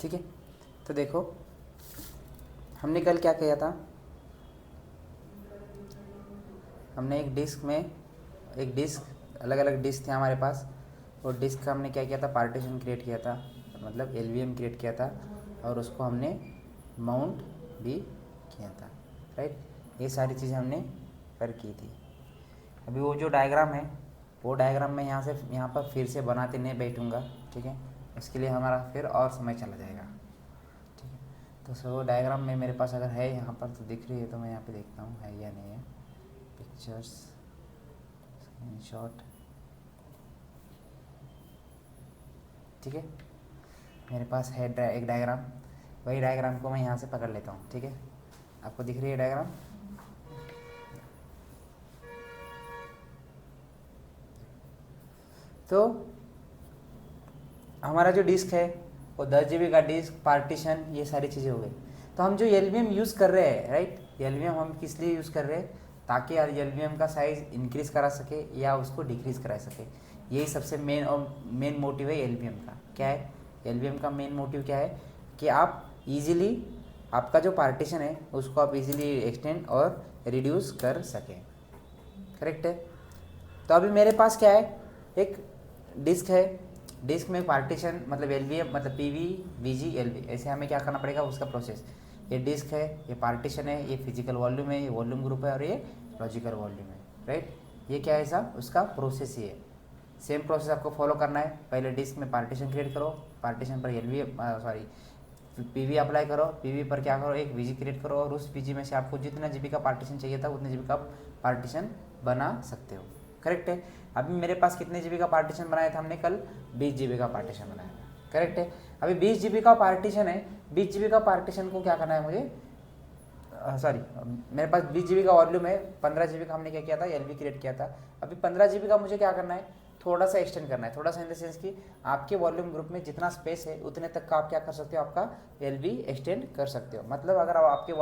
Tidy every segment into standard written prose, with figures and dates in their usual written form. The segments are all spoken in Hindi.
ठीक है। तो देखो हमने कल क्या किया था, हमने एक डिस्क अलग अलग डिस्क थे हमारे पास, और डिस्क का हमने क्या किया था, पार्टीशन क्रिएट किया था, मतलब एलवीएम क्रिएट किया था, और उसको हमने माउंट भी किया था, राइट। ये सारी चीज़ें हमने कर की थी। अभी वो जो डायग्राम है, वो डायग्राम मैं यहाँ पर फिर से बनाते नहीं बैठूँगा, ठीक है। इसके लिए हमारा फिर और समय चला जाएगा, ठीक है। तो सो वो डायग्राम में मेरे पास अगर है यहाँ पर तो दिख रही है, तो मैं यहाँ पे देखता हूँ है या नहीं है। पिक्चर्स, स्क्रीनशॉट, ठीक है। मेरे पास है एक डायग्राम, वही डायग्राम को मैं यहाँ से पकड़ लेता हूँ, ठीक है। आपको दिख रही है डायग्राम? तो हमारा जो डिस्क है वो 10 GB का डिस्क, पार्टीशन, ये सारी चीज़ें हो गई। तो हम जो एलवीएम यूज़ कर रहे हैं, राइट, एलवीएम हम किस लिए यूज़ कर रहे हैं, ताकि एलवीएम का साइज़ इंक्रीज़ करा सके या उसको डिक्रीज़ करा सके। यही सबसे मेन मोटिव है एलवीएम का। क्या है एलवीएम का मेन मोटिव? क्या है कि आप इजीली आपका जो पार्टीशन है उसको आप इजीली एक्सटेंड और रिड्यूस कर सकें, करेक्ट है। तो अभी मेरे पास क्या है, एक डिस्क है, डिस्क में पार्टीशन मतलब एलवीएम मतलब पीवी वीजी एलवी, ऐसे हमें क्या करना पड़ेगा उसका प्रोसेस। ये डिस्क है, ये पार्टीशन है, ये फिजिकल वॉल्यूम है, ये वॉल्यूम ग्रुप है, और ये लॉजिकल वॉल्यूम है, राइट। ये क्या है, ऐसा उसका प्रोसेस ही है। सेम प्रोसेस आपको फॉलो करना है। पहले डिस्क में पार्टीशन क्रिएट करो, पार्टीशन पर एलवी सॉरी पीवी अप्लाई करो, पीवी पर क्या करो, एक वीजी क्रिएट करो, और उस वीजी में से आपको जितना जीबी का पार्टीशन चाहिए था उतने जीबी का पार्टीशन बना सकते हो, करेक्ट है। अभी मेरे पास कितने जीबी का पार्टीशन बनाया था हमने कल? 20 जीबी का पार्टीशन बनाया था, करेक्ट है। अभी 20 जीबी का पार्टीशन है, 20 जीबी का पार्टीशन को क्या करना है मुझे, सॉरी मेरे पास 20 जीबी का वॉल्यूम है, 15 जीबी का हमने क्या किया था, एलवी क्रिएट किया था। अभी 15 जीबी का मुझे क्या करना है, थोड़ा सा एक्सटेंड करना है। थोड़ा सा इन द सेंस कि आपके वॉल्यूम ग्रुप में जितना स्पेस है उतने तक का आप क्या कर सकते हो, आपका एलवी एक्सटेंड कर सकते हो। मतलब अगर आपके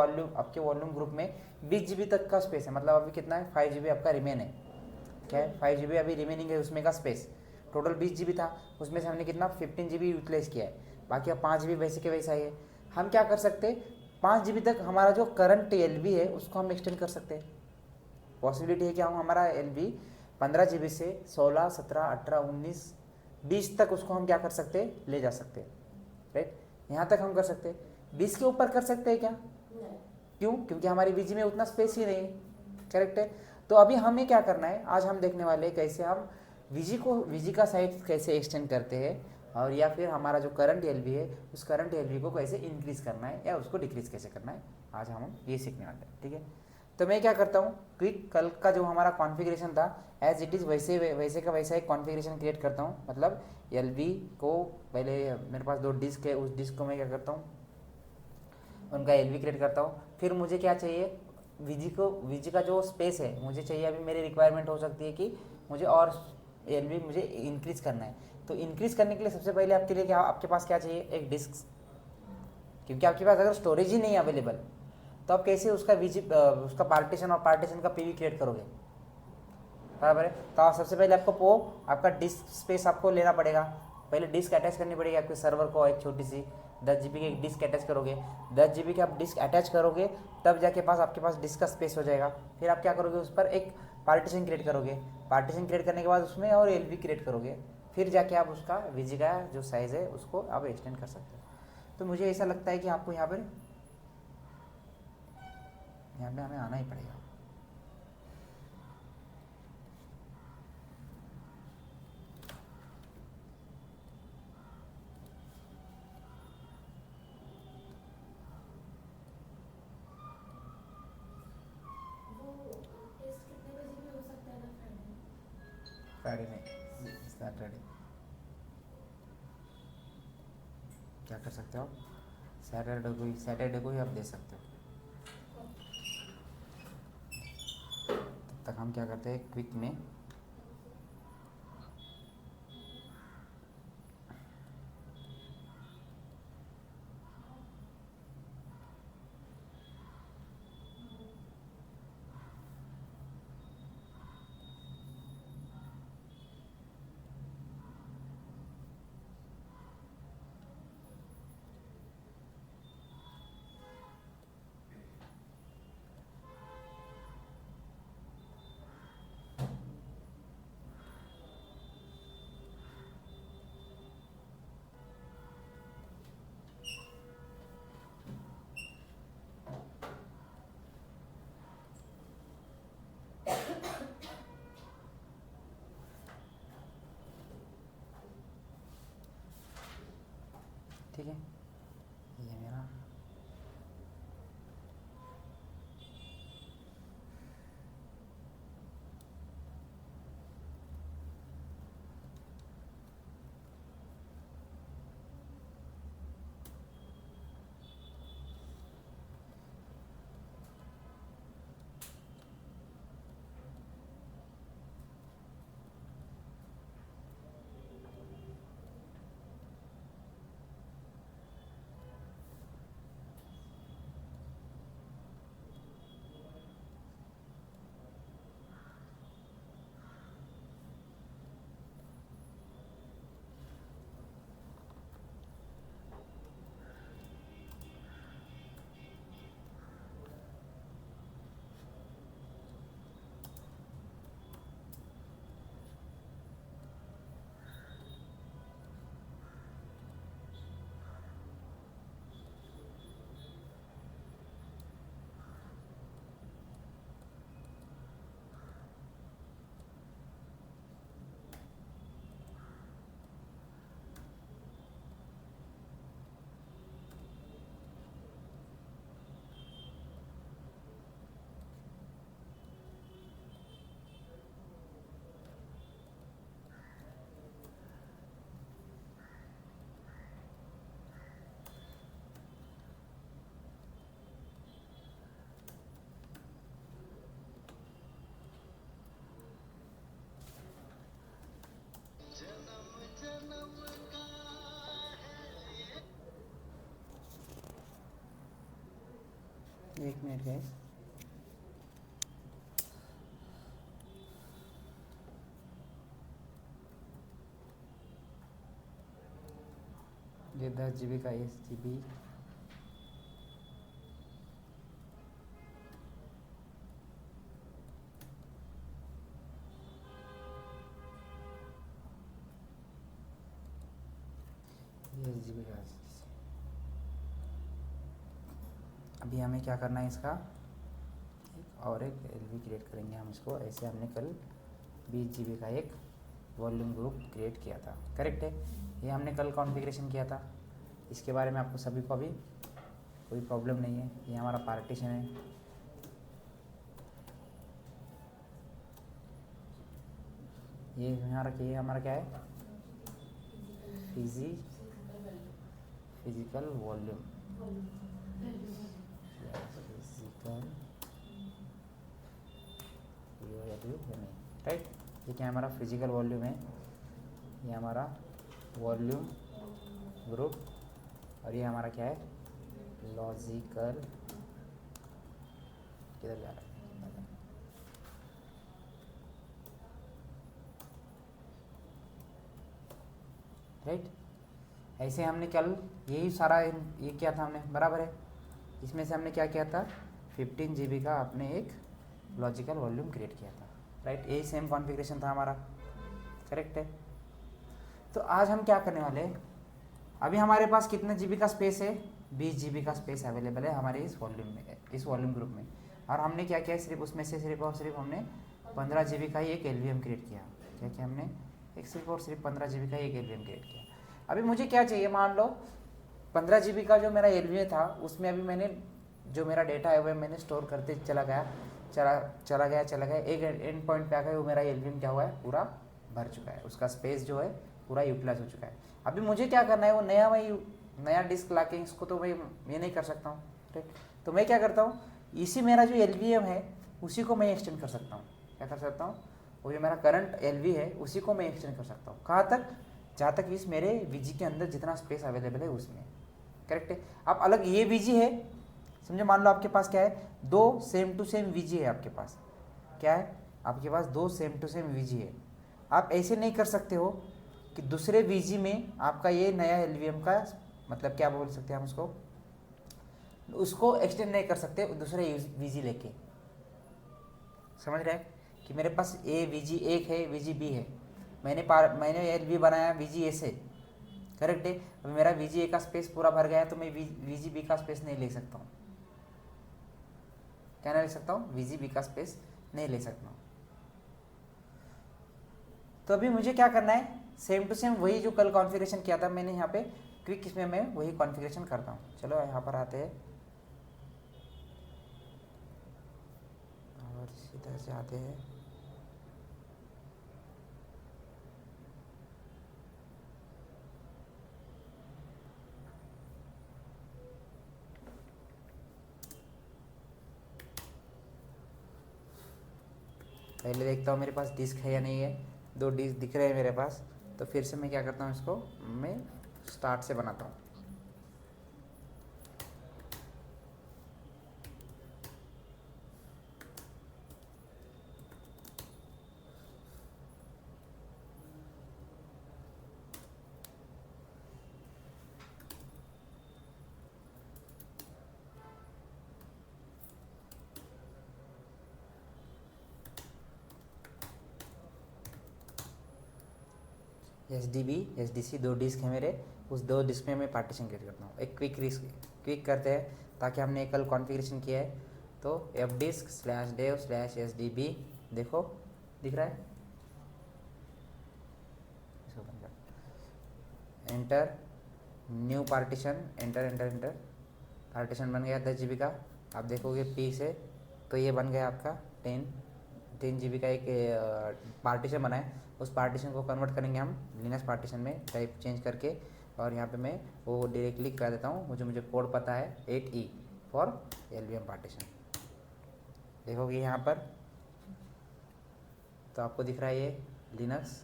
वॉल्यूम ग्रुप में 20 जीबी तक का स्पेस है, मतलब अभी कितना है, 5 जीबी आपका रिमेन है। क्या है, 5 जीबी अभी रिमेनिंग है उसमें का स्पेस। टोटल 20 जीबी था, उसमें से हमने कितना 15 जीबी यूटिलाइज किया है, बाकी अब 5 जीबी वैसे के वैसा ही है। हम क्या कर सकते हैं, 5 जीबी तक हमारा जो करंट एलबी है उसको हम एक्सटेंड कर सकते हैं। पॉसिबिलिटी है कि हम हमारा एलबी 15 जीबी से 16, 17, 18, 19, 20 तक उसको हम क्या कर सकते हैं, ले जा सकते हैं, राइट। यहाँ तक हम कर सकते हैं। 20 के ऊपर कर सकते हैं क्या? क्यों? क्योंकि हमारी वीजी में उतना स्पेस ही नहीं है, करेक्ट है। तो अभी हमें क्या करना है, आज हम देखने वाले हैं कैसे हम वीजी का साइज कैसे एक्सटेंड करते हैं, और या फिर हमारा जो करंट एलवी है उस करंट एलवी को कैसे इंक्रीज करना है या उसको डिक्रीज कैसे करना है, आज हम ये सीखने वाले हैं, ठीक है। तो मैं क्या करता हूँ, क्विक कल का जो हमारा कॉन्फ़िगरेशन था एज इट इज़ वैसे का वैसा एक कॉन्फ़िगरेशन क्रिएट करता हूँ। मतलब एलवी को पहले मेरे पास 2 डिस्क है, उस डिस्क को मैं क्या करता हूँ, उनका एलवी क्रिएट करता हूँ। फिर मुझे क्या चाहिए, वीजी का जो स्पेस है मुझे चाहिए, अभी मेरी रिक्वायरमेंट हो सकती है कि मुझे और एलवी मुझे इंक्रीज़ करना है। तो इंक्रीज़ करने के लिए सबसे पहले आपके लिए क्या, आपके पास क्या चाहिए, एक डिस्क। क्योंकि आपके पास अगर स्टोरेज ही नहीं है अवेलेबल, तो आप कैसे उसका पार्टीशन और पार्टीशन का पीवी क्रिएट करोगे, बराबर है। तो आप सबसे पहले आपका डिस्क स्पेस आपको लेना पड़ेगा। पहले डिस्क अटैच करनी पड़ेगी आपके सर्वर को, एक छोटी सी 10 जीबी की एक डिस्क अटैच करोगे। 10 जीबी की आप डिस्क अटैच करोगे तब जाके आपके पास डिस्क का स्पेस हो जाएगा। फिर आप क्या करोगे, उस पर एक पार्टीशन क्रिएट करोगे। पार्टीशन क्रिएट करने के बाद उसमें और एलवी क्रिएट करोगे। फिर जाके आप उसका वीजी का जो साइज़ है उसको आप एक्सटेंड कर सकते हो। तो मुझे ऐसा लगता है कि आपको यहाँ पे हमें आना ही पड़ेगा। फ्राइडे नहीं, सैटरडे क्या कर सकते हो, सैटरडे को ही आप दे सकते हो। तब तक हम क्या करते हैं, क्विक में ठीक है, ये मेरा एक मिनट गाइस। ये 10 GB का SGB SGB का। अभी हमें क्या करना है, इसका और एक LV क्रिएट करेंगे हम इसको। ऐसे हमने कल 20 GB का एक वॉल्यूम ग्रुप क्रिएट किया था, करेक्ट है। ये हमने कल कॉन्फ़िगरेशन किया था, इसके बारे में आपको सभी को अभी कोई प्रॉब्लम नहीं है। ये हमारा पार्टीशन है, ये हमारा क्या है, फिजिकल वॉल्यूम, राइट। ये क्या हमारा फिजिकल वॉल्यूम है, ये हमारा वॉल्यूम ग्रुप, और ये हमारा क्या है, लॉजिकल, किधर जा रहा है, राइट। ऐसे हमने कल यही सारा ये किया था हमने, बराबर है। इसमें से हमने क्या किया था, 15 GB का आपने एक लॉजिकल वॉल्यूम क्रिएट किया था, राइट। यही सेम कॉन्फ़िगरेशन था हमारा, करेक्ट है। तो आज हम क्या करने वाले हैं, अभी हमारे पास कितने GB का स्पेस है, 20 GB का स्पेस अवेलेबल है हमारे इस वॉल्यूम में, इस वॉल्यूम ग्रुप में। और हमने क्या किया, सिर्फ उसमें से सिर्फ और सिर्फ हमने 15 GB का ही एक LVM क्रिएट किया। क्या किया हमने, एक सिर्फ और सिर्फ 15 GB का एक LVM क्रिएट किया। अभी मुझे क्या चाहिए, मान लो 15 GB का जो मेरा LVM था, उसमें अभी मैंने जो मेरा डेटा है वह मैंने स्टोर करते चला गया, एक एंड पॉइंट पे आ गया, वो मेरा LVM क्या हुआ है, पूरा भर चुका है, उसका स्पेस जो है पूरा यूटिलाइज हो चुका है। अभी मुझे क्या करना है, वो नया डिस्क ला के इसको तो मैं ये नहीं कर सकता हूँ, ठीक। तो मैं क्या करता हूँ, इसी मेरा जो LVM है उसी को मैं एक्सटेंड कर सकता हूँ। क्या कर सकता हूँ, वो जो मेरा करंट LV है उसी को मैं एक्सटेंड कर सकता हूँ। कहाँ तक, जहाँ तक इस मेरे VG के अंदर जितना स्पेस अवेलेबल है उसमें, करेक्ट है। अब अलग ये VG है, समझो, मान लो आपके पास क्या है, 2 सेम टू सेम VG है आपके पास, क्या है आपके पास 2 सेम टू सेम VG है। आप ऐसे नहीं कर सकते हो कि दूसरे VG में आपका ये नया LVM का, मतलब क्या बोल सकते हैं हम उसको एक्सटेंड नहीं कर सकते दूसरे VG लेके, समझ रहे हैं कि मेरे पास VG 1 है, VG B है, मैंने LV बनाया VG A से, करेक्ट है। अब मेरा VG A का स्पेस पूरा भर गया है, तो मैं VG B का स्पेस नहीं ले सकता हूँ। क्या नहीं ले सकता हूँ, VG B का स्पेस नहीं ले सकता हूँ। तो अभी मुझे क्या करना है, सेम टू सेम वही जो कल कॉन्फ़िगरेशन किया था मैंने यहाँ पे, क्विक इसमें मैं वही कॉन्फ़िगरेशन करता हूँ। चलो यहाँ पर आते हैं और इसी तरह से आते हैं। पहले देखता हूँ मेरे पास डिस्क है या नहीं है। 2 डिस्क दिख रहे हैं मेरे पास, तो फिर से मैं क्या करता हूँ, इसको मैं स्टार्ट से बनाता हूँ। SDC 2 डिस्क है मेरे, उस 2 डिस्क में मैं पार्टीशन क्रिएट करता हूँ। एक क्विक करते हैं ताकि हमने कल कॉन्फ़िगरेशन किया है। तो fdisk/dev/sdb देखो दिख रहा है, इसको बंद कर, enter new partition, enter enter enter. Partition बन गया 10 GB का। आप देखोगे पी से, तो ये बन गया आपका 10 GB का एक पार्टीशन बना है। उस पार्टीशन को कन्वर्ट करेंगे हम लिनक्स पार्टीशन में, टाइप चेंज करके, और यहाँ पे मैं वो डायरेक्टली कर देता हूँ। मुझे कोड पता है 8E फॉर LVM पार्टीशन। देखोगे यहाँ पर तो आपको दिख रहा है ये लिनक्स,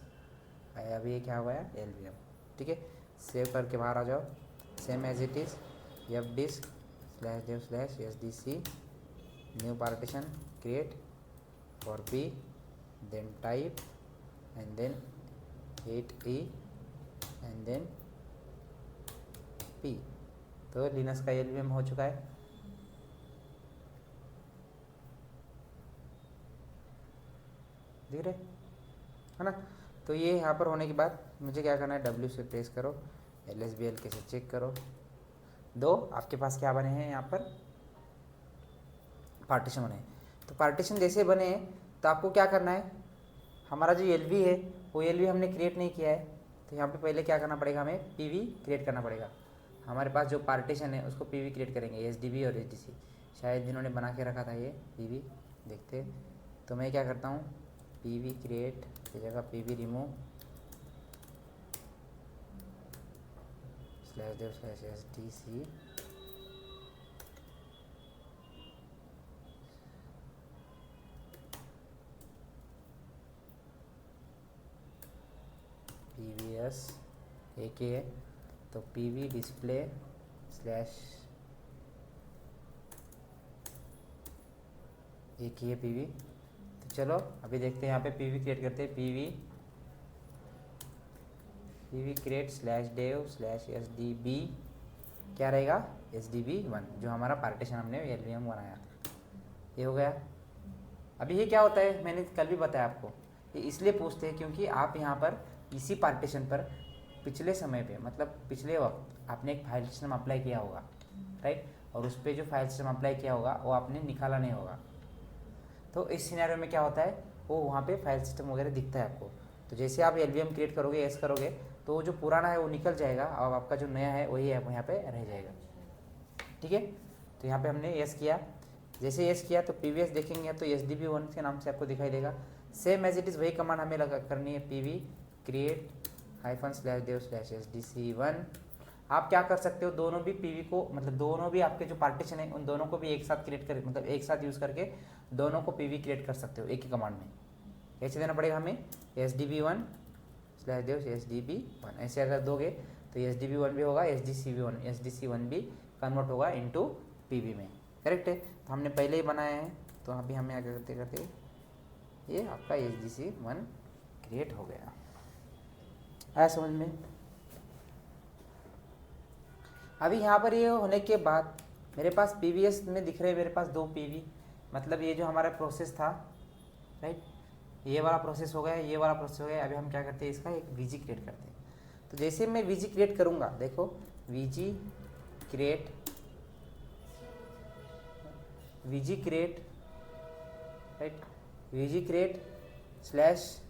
अभी ये क्या हुआ है LVM। ठीक है, सेव करके बाहर आ जाओ। Same as it is fdisk/dev/sdc new partition create for P, then type and then 8E and then P। तो लिनक्स का LVM हो चुका है। दिख रहे है ना। तो ये यहाँ पर होने के बाद मुझे क्या करना है, W से प्रेस करो, LSBL कैसे चेक करो। 2 आपके पास क्या बने हैं यहाँ पर, पार्टीशन बने हैं। तो पार्टीशन जैसे बने तो आपको क्या करना है, हमारा जो LV है वो LV हमने क्रिएट नहीं किया है, तो यहाँ पे पहले क्या करना पड़ेगा, हमें PV क्रिएट करना पड़ेगा। हमारे पास जो पार्टीशन है उसको PV क्रिएट करेंगे, SDB और SDC शायद इन्होंने बना के रखा था ये PV, देखते। तो मैं क्या करता हूँ, PV क्रिएट की जगह PV रिमूव /dev/sdc PVS एक ही है, तो PV डिस्प्ले स्लैश एक ही है PV। तो चलो अभी देखते हैं यहाँ पे PV क्रिएट करते हैं। PV क्रिएट /dev/sdb क्या रहेगा, SDB1 जो हमारा पार्टीशन हमने LVM बनाया, ये हो गया। अभी ये क्या होता है, मैंने कल भी बताया आपको, ये इसलिए पूछते हैं क्योंकि आप यहाँ पर इसी पार्टीशन पर पिछले समय पे, मतलब पिछले वक्त आपने एक फाइल सिस्टम अप्लाई किया होगा, राइट, और उस पर जो फाइल सिस्टम अप्लाई किया होगा वो आपने निकाला नहीं होगा। तो इस सिनेरियो में क्या होता है, वो वहाँ पे फाइल सिस्टम वगैरह दिखता है आपको। तो जैसे आप LVM क्रिएट करोगे, एस करोगे, तो जो पुराना है वो निकल जाएगा और आपका जो नया है वही यहाँ पे रह जाएगा। ठीक है, तो यहाँ पे हमने एस किया, जैसे एस किया तो PVS देखेंगे तो SDB1 के नाम से आपको दिखाई देगा। सेम एज इट इज़ वही कमांड हमें लगा करनी है, PV क्रिएट -/dev/sdc1। आप क्या कर सकते हो, दोनों भी PV को, मतलब दोनों भी आपके जो पार्टीशन है उन दोनों को भी एक साथ क्रिएट कर, मतलब एक साथ यूज़ करके दोनों को PV क्रिएट कर सकते हो एक ही कमांड में। कैसे देना पड़ेगा हमें, SDB1/dev/sdb1 ऐसे अगर दोगे तो SDB1 भी होगा, SDC1 भी कन्वर्ट होगा इनटू PV में, करेक्ट है। तो हमने पहले ही बनाया है, तो अभी हमें आगे करते करते ये आपका SDC1 क्रिएट हो गया। आया समझ में। अभी यहाँ पर ये होने के बाद मेरे पास PVS में दिख रहे हैं मेरे पास 2 PV, मतलब ये जो हमारा प्रोसेस था, राइट, ये वाला प्रोसेस हो गया, ये वाला प्रोसेस हो गया। अभी हम क्या करते हैं, इसका एक VG क्रिएट करते हैं। तो जैसे मैं VG क्रिएट करूँगा, देखो VG create right, VG create slash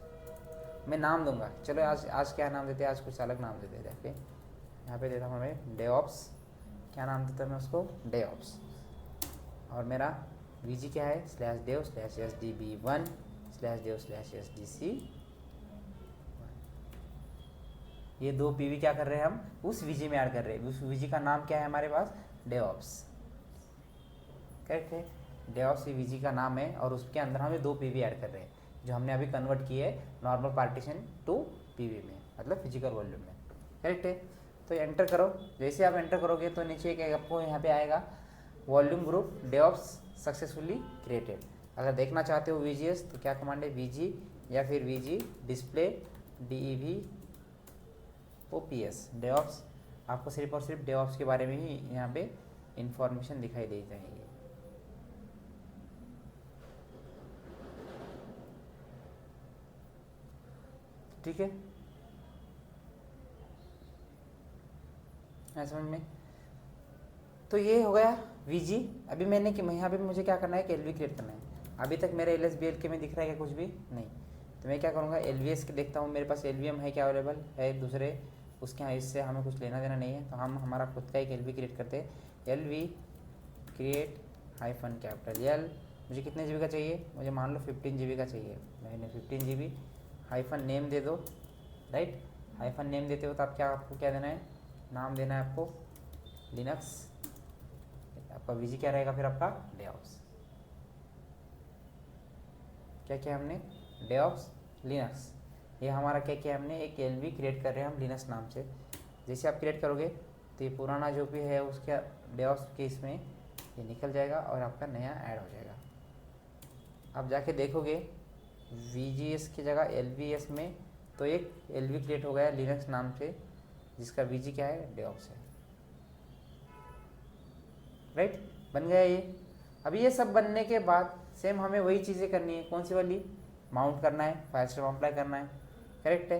मैं नाम दूंगा, चलो आज क्या नाम देते हैं, आज कुछ अलग नाम देते हैं। यहाँ पे देता हूँ मैं डेऑप्स, क्या नाम देता हूँ मैं उसको, डेऑप्स। और मेरा वीजी क्या है, /dev/sdb1 /dev/sdc। ये दो पीवी क्या कर रहे हैं हम उस वीजी में ऐड कर रहे हैं। उस वीजी का नाम क्या है हमारे पास, डेऑप्स। करेक्ट है, डेऑप्स वीजी का नाम है और उसके अंदर हमें दो पीवी ऐड कर रहे हैं जो हमने अभी कन्वर्ट किए नॉर्मल पार्टीशन टू पीवी में, मतलब फिजिकल वॉल्यूम में। करेक्ट है, तो एंटर करो। जैसे आप एंटर करोगे तो नीचे एक आपको यहाँ पे आएगा वॉल्यूम ग्रुप डेऑप्स सक्सेसफुली क्रिएटेड। अगर देखना चाहते हो वीजीएस तो क्या कमांड है, वीजी या फिर वीजी डिस्प्ले DEV OPS डेऑप्स। आपको सिर्फ और सिर्फ डेऑप्स के बारे में ही यहाँ पे इंफॉर्मेशन दिखाई दे जाएगी। ठीक है, समझ में। तो ये हो गया वीजी। अभी मैंने कि यहाँ पे मुझे क्या करना है कि एलवी क्रिएट करना है। अभी तक मेरे LSBL के में दिख रहा है क्या कुछ भी नहीं, तो मैं क्या करूँगा LVS के देखता हूँ मेरे पास LVM है क्या अवेलेबल है दूसरे, उसके यहाँ इससे हमें कुछ लेना देना नहीं है। तो हम हमारा खुद का एक LV क्रिएट करते हैं, LV क्रिएट -L। मुझे कितने GB का चाहिए, मुझे मान लो 15 GB का चाहिए। मैंने 15 GB -नेम दे दो, राइट। -नेम देते हो तो आप क्या, आपको क्या देना है, नाम देना है आपको लिनक्स। आपका वीजी क्या रहेगा फिर आपका डेऑप्स। क्या किया हमने, डेऑप्स लिनक्स। ये हमारा क्या किया हमने, एक एलवी क्रिएट कर रहे हैं हम लिनक्स नाम से। जैसे आप क्रिएट करोगे तो ये पुराना जो भी है उसका डेऑप्स के इसमें ये निकल जाएगा और आपका नया ऐड हो जाएगा। आप जाके देखोगे VGS की जगह LVS में तो एक LV क्रिएट हो गया लिनक्स नाम से जिसका VG क्या है, डेऑप्स है, राइट। बन गया ये। अभी ये सब बनने के बाद सेम हमें वही चीज़ें करनी है, कौन सी वाली, माउंट करना है, फाइल सिस्टम अप्लाई करना है। करेक्ट है,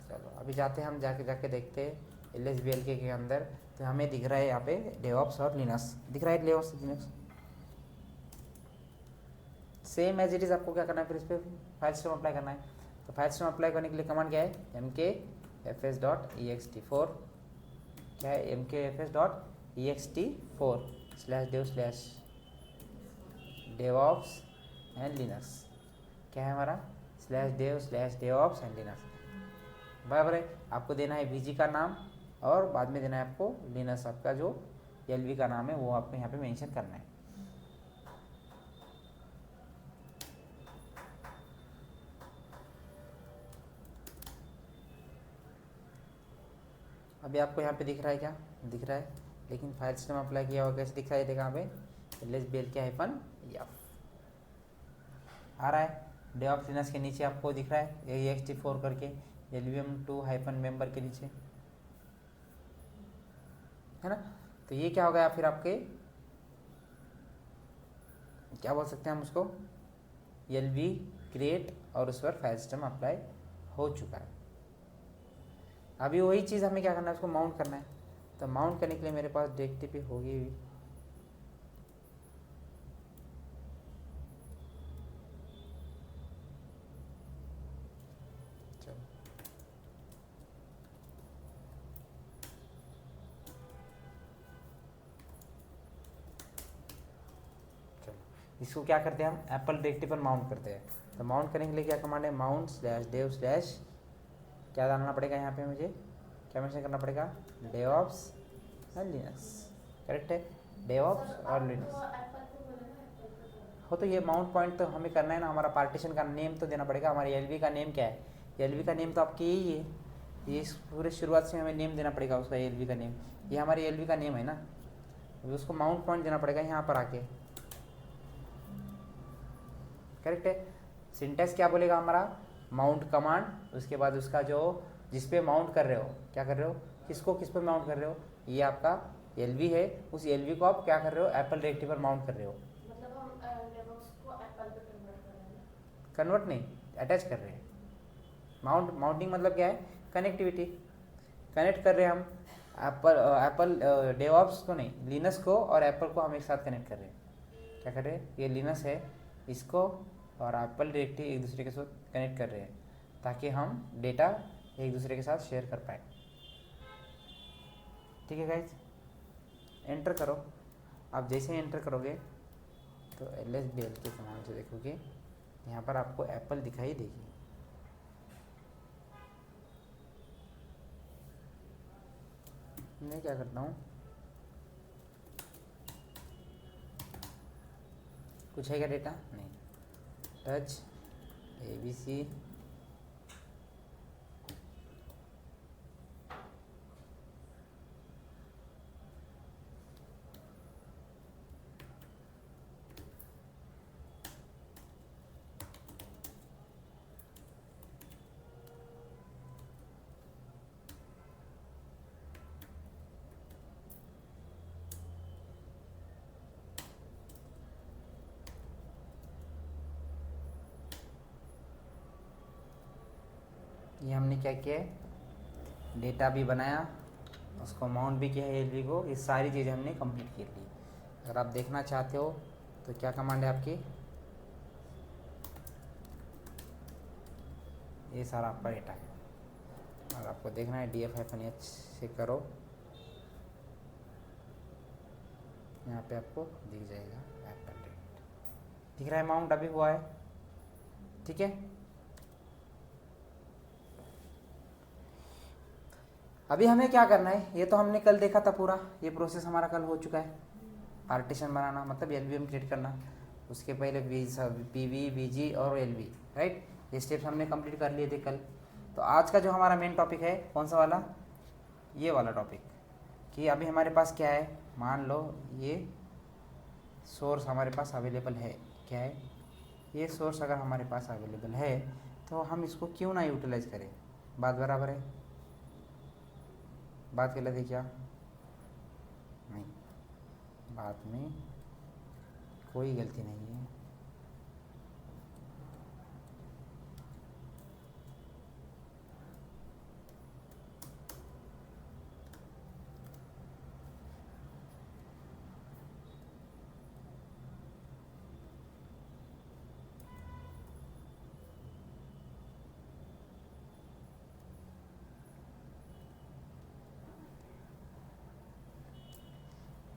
चलो अभी जाते हैं हम जाके देखते हैं LSBL के अंदर। तो हमें दिख रहा है यहाँ पे डेऑप्स और लिनक्स दिख रहा है, DevOps Linux same as it is. आपको क्या करना है फिर इस पर फाइल सिस्टम अप्लाई करना है। तो फाइल सिस्टम अप्लाई करने के लिए कमांड क्या है, mkfs.ext4। क्या है, mkfs.ext4/dev/devops एंड लिनक्स। क्या है हमारा, /dev/devops एंड लिनक्स। बराबर है, आपको देना है VG का नाम और बाद में देना है आपको लिनक्स, आपका जो LV का नाम है वो आपको यहाँ पे मेंशन करना है। अभी आपको यहाँ पे दिख रहा है, क्या दिख रहा है, लेकिन फाइल सिस्टम अप्लाई किया हुआ कैसे दिख रहा है, देखा यहाँ पे LSBL के -f आ रहा है। डेऑप्स लिनक्स के नीचे आपको दिख रहा है ext4 करके LVM2 -member के नीचे, है ना। तो ये क्या हो गया फिर आपके, क्या बोल सकते हैं हम उसको, LV क्रिएट और उस पर फाइल सिस्टम अप्लाई हो चुका है। अभी वही चीज़ हमें क्या करना है, उसको माउंट करना है। तो माउंट करने के लिए मेरे पास DXDP होगी भी, इसको क्या करते हैं हम एप्पल डायरेक्टरी पर माउंट करते हैं। तो माउंट करने के लिए क्या कमांड है, mount/dev/ क्या डालना पड़ेगा यहाँ पे, मुझे क्या मेंशन करना पड़ेगा, डेऑप्स और लिनक्स। करेक्ट है, डेऑप्स और लिनक्स हो। तो ये माउंट पॉइंट तो हमें करना है ना, हमारा पार्टीशन का नेम तो देना पड़ेगा। हमारे LV का नेम क्या है, LV का नेम तो आपकी यही है, ये पूरे शुरुआत से हमें नेम देना पड़ेगा उसका, LV का नेम, ये हमारे LV का नेम है ना। अभी उसको माउंट पॉइंट देना पड़ेगा यहाँ पर आके। करेक्ट है, सिंटेक्स क्या बोलेगा हमारा, माउंट कमांड, उसके बाद उसका जो जिस पे माउंट कर रहे हो, क्या कर रहे हो, किसको किस पे माउंट कर रहे हो, ये आपका LV है, उस LV को आप क्या कर रहे हो, एप्पल डायरेक्टरी पर माउंट कर रहे हो। मतलब हम डेवॉप्स को एप्पल पे कन्वर्ट कर रहे हैं, कन्वर्ट नहीं, अटैच कर रहे हैं। माउंटिंग मतलब क्या है, कनेक्टिविटी, कनेक्ट कर रहे हैं हम एप्पल डेवॉप्स को नहीं, लिनक्स को और एप्पल को हम एक साथ कनेक्ट कर रहे हैं। क्या कर रहे हैं, ये लिनक्स है, इसको और एप्पल डायरेक्टरी एक दूसरे के साथ कनेक्ट कर रहे हैं ताकि हम डेटा एक दूसरे के साथ शेयर कर पाए। ठीक है गाइज, एंटर करो। आप जैसे ही एंटर करोगे तो LSBL के समान से देखोगे यहाँ पर आपको एप्पल दिखाई देगी। मैं क्या करता हूँ, कुछ है क्या डेटा? नहीं। टच ABC, ये हमने क्या किया है, डेटा भी बनाया, उसको अमाउंट भी किया है LV को, ये सारी चीज़ें हमने कंप्लीट कर ली। अगर आप देखना चाहते हो तो क्या कमांड है आपकी, ये सारा आपका डेटा है। अगर आपको देखना है DF-H से करो, यहाँ पे आपको दिख जाएगा एप्पल रेट, दिख रहा है अमाउंट अभी हुआ है। ठीक है, अभी हमें क्या करना है, ये तो हमने कल देखा था पूरा, ये प्रोसेस हमारा कल हो चुका है। पार्टीशन बनाना मतलब LVM क्रिएट करना, उसके पहले PV VG और LV, राइट, ये स्टेप्स हमने कंप्लीट कर लिए थे कल। तो आज का जो हमारा मेन टॉपिक है कौन सा वाला, ये वाला टॉपिक, कि अभी हमारे पास क्या है, मान लो ये सोर्स हमारे पास अवेलेबल है, क्या है ये सोर्स, अगर हमारे पास अवेलेबल है तो हम इसको क्यों ना यूटिलाइज करें। बात बराबर है, बात गलत है क्या? नहीं, बात में कोई गलती नहीं है।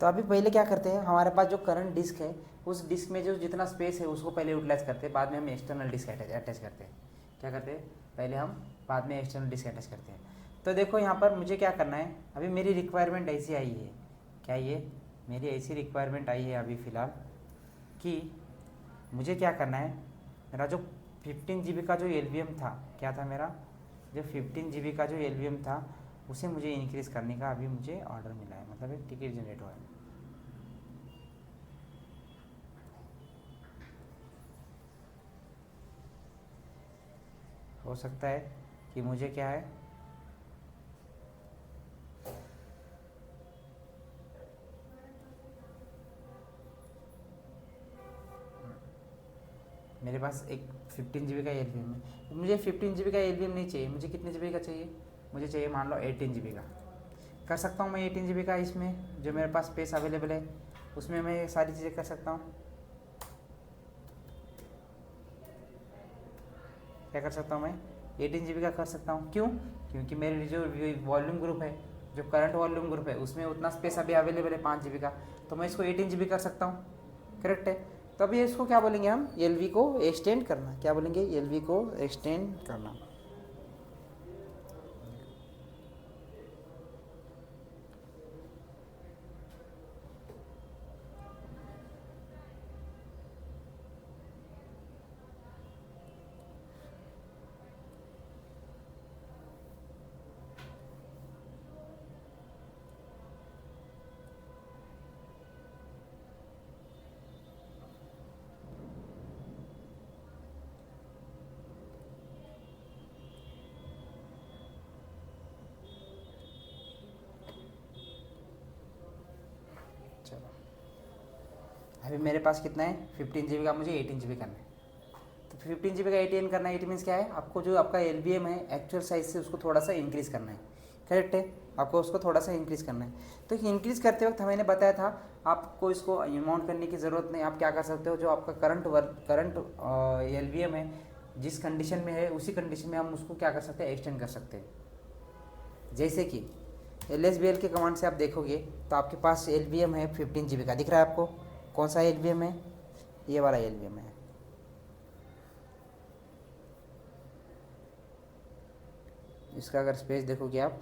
तो अभी पहले क्या करते हैं, हमारे पास जो करंट डिस्क है उस डिस्क में जो जितना स्पेस है उसको पहले यूटिलाइज करते हैं, बाद में हम एक्सटर्नल डिस्क अटैच करते हैं। क्या करते हैं, पहले हम बाद में एक्सटर्नल डिस्क अटैच करते हैं। तो देखो यहाँ पर मुझे क्या करना है, अभी मेरी रिक्वायरमेंट ऐसी आई है, क्या ये मेरी ऐसी रिक्वायरमेंट आई है अभी फ़िलहाल कि मुझे क्या करना है, मेरा जो 15 GB का जो LVM था, क्या था मेरा जो 15 GB का जो LVM था उसे मुझे इंक्रीज़ करने का अभी मुझे ऑर्डर मिला है, मतलब एक टिकट जनरेट हुआ है। हो सकता है कि मुझे क्या है, मेरे पास एक 15 GB का LVM है, मुझे 15 GB का LVM नहीं चाहिए, मुझे कितने GB का चाहिए, मुझे चाहिए मान लो 18 GB का। कर सकता हूँ मैं 18 GB का, इसमें जो मेरे पास स्पेस अवेलेबल है उसमें मैं सारी चीज़ें कर सकता हूँ। क्या कर सकता हूँ मैं, 18 GB का कर सकता हूँ। क्यों? क्योंकि मेरे जो वॉल्यूम ग्रुप है, जो करंट वॉल्यूम ग्रुप है उसमें उतना स्पेस अभी अवेलेबल है 5 GB का, तो मैं इसको 18 GB कर सकता हूँ। करेक्ट है, तो अभी इसको क्या बोलेंगे हम, LV को एक्सटेंड करना। क्या बोलेंगे, LV को एक्सटेंड करना। चलो अभी मेरे पास कितना है, 15 GB का, मुझे 18 GB करना है। तो 15 GB का 18 करना है, 18 मीन्स क्या है, आपको जो आपका LVM है एक्चुअल साइज से उसको थोड़ा सा इंक्रीज़ करना है। करेक्ट है, आपको उसको थोड़ा सा इंक्रीज़ करना है। तो इंक्रीज़ करते वक्त मैंने बताया था आपको इसको अमाउंट करने की ज़रूरत नहीं, आप क्या कर सकते हो, जो आपका करंट LVM है जिस कंडीशन में है उसी कंडीशन में हम उसको क्या कर सकते हैं, एक्सटेंड कर सकते हैं। जैसे कि एल एस बी एल के कमांड से आप देखोगे तो आपके पास एल वी एम है 15 GB का, दिख रहा है आपको? कौन सा एल वी एम है? ये वाला एल वी एम है। इसका अगर स्पेस देखोगे आप,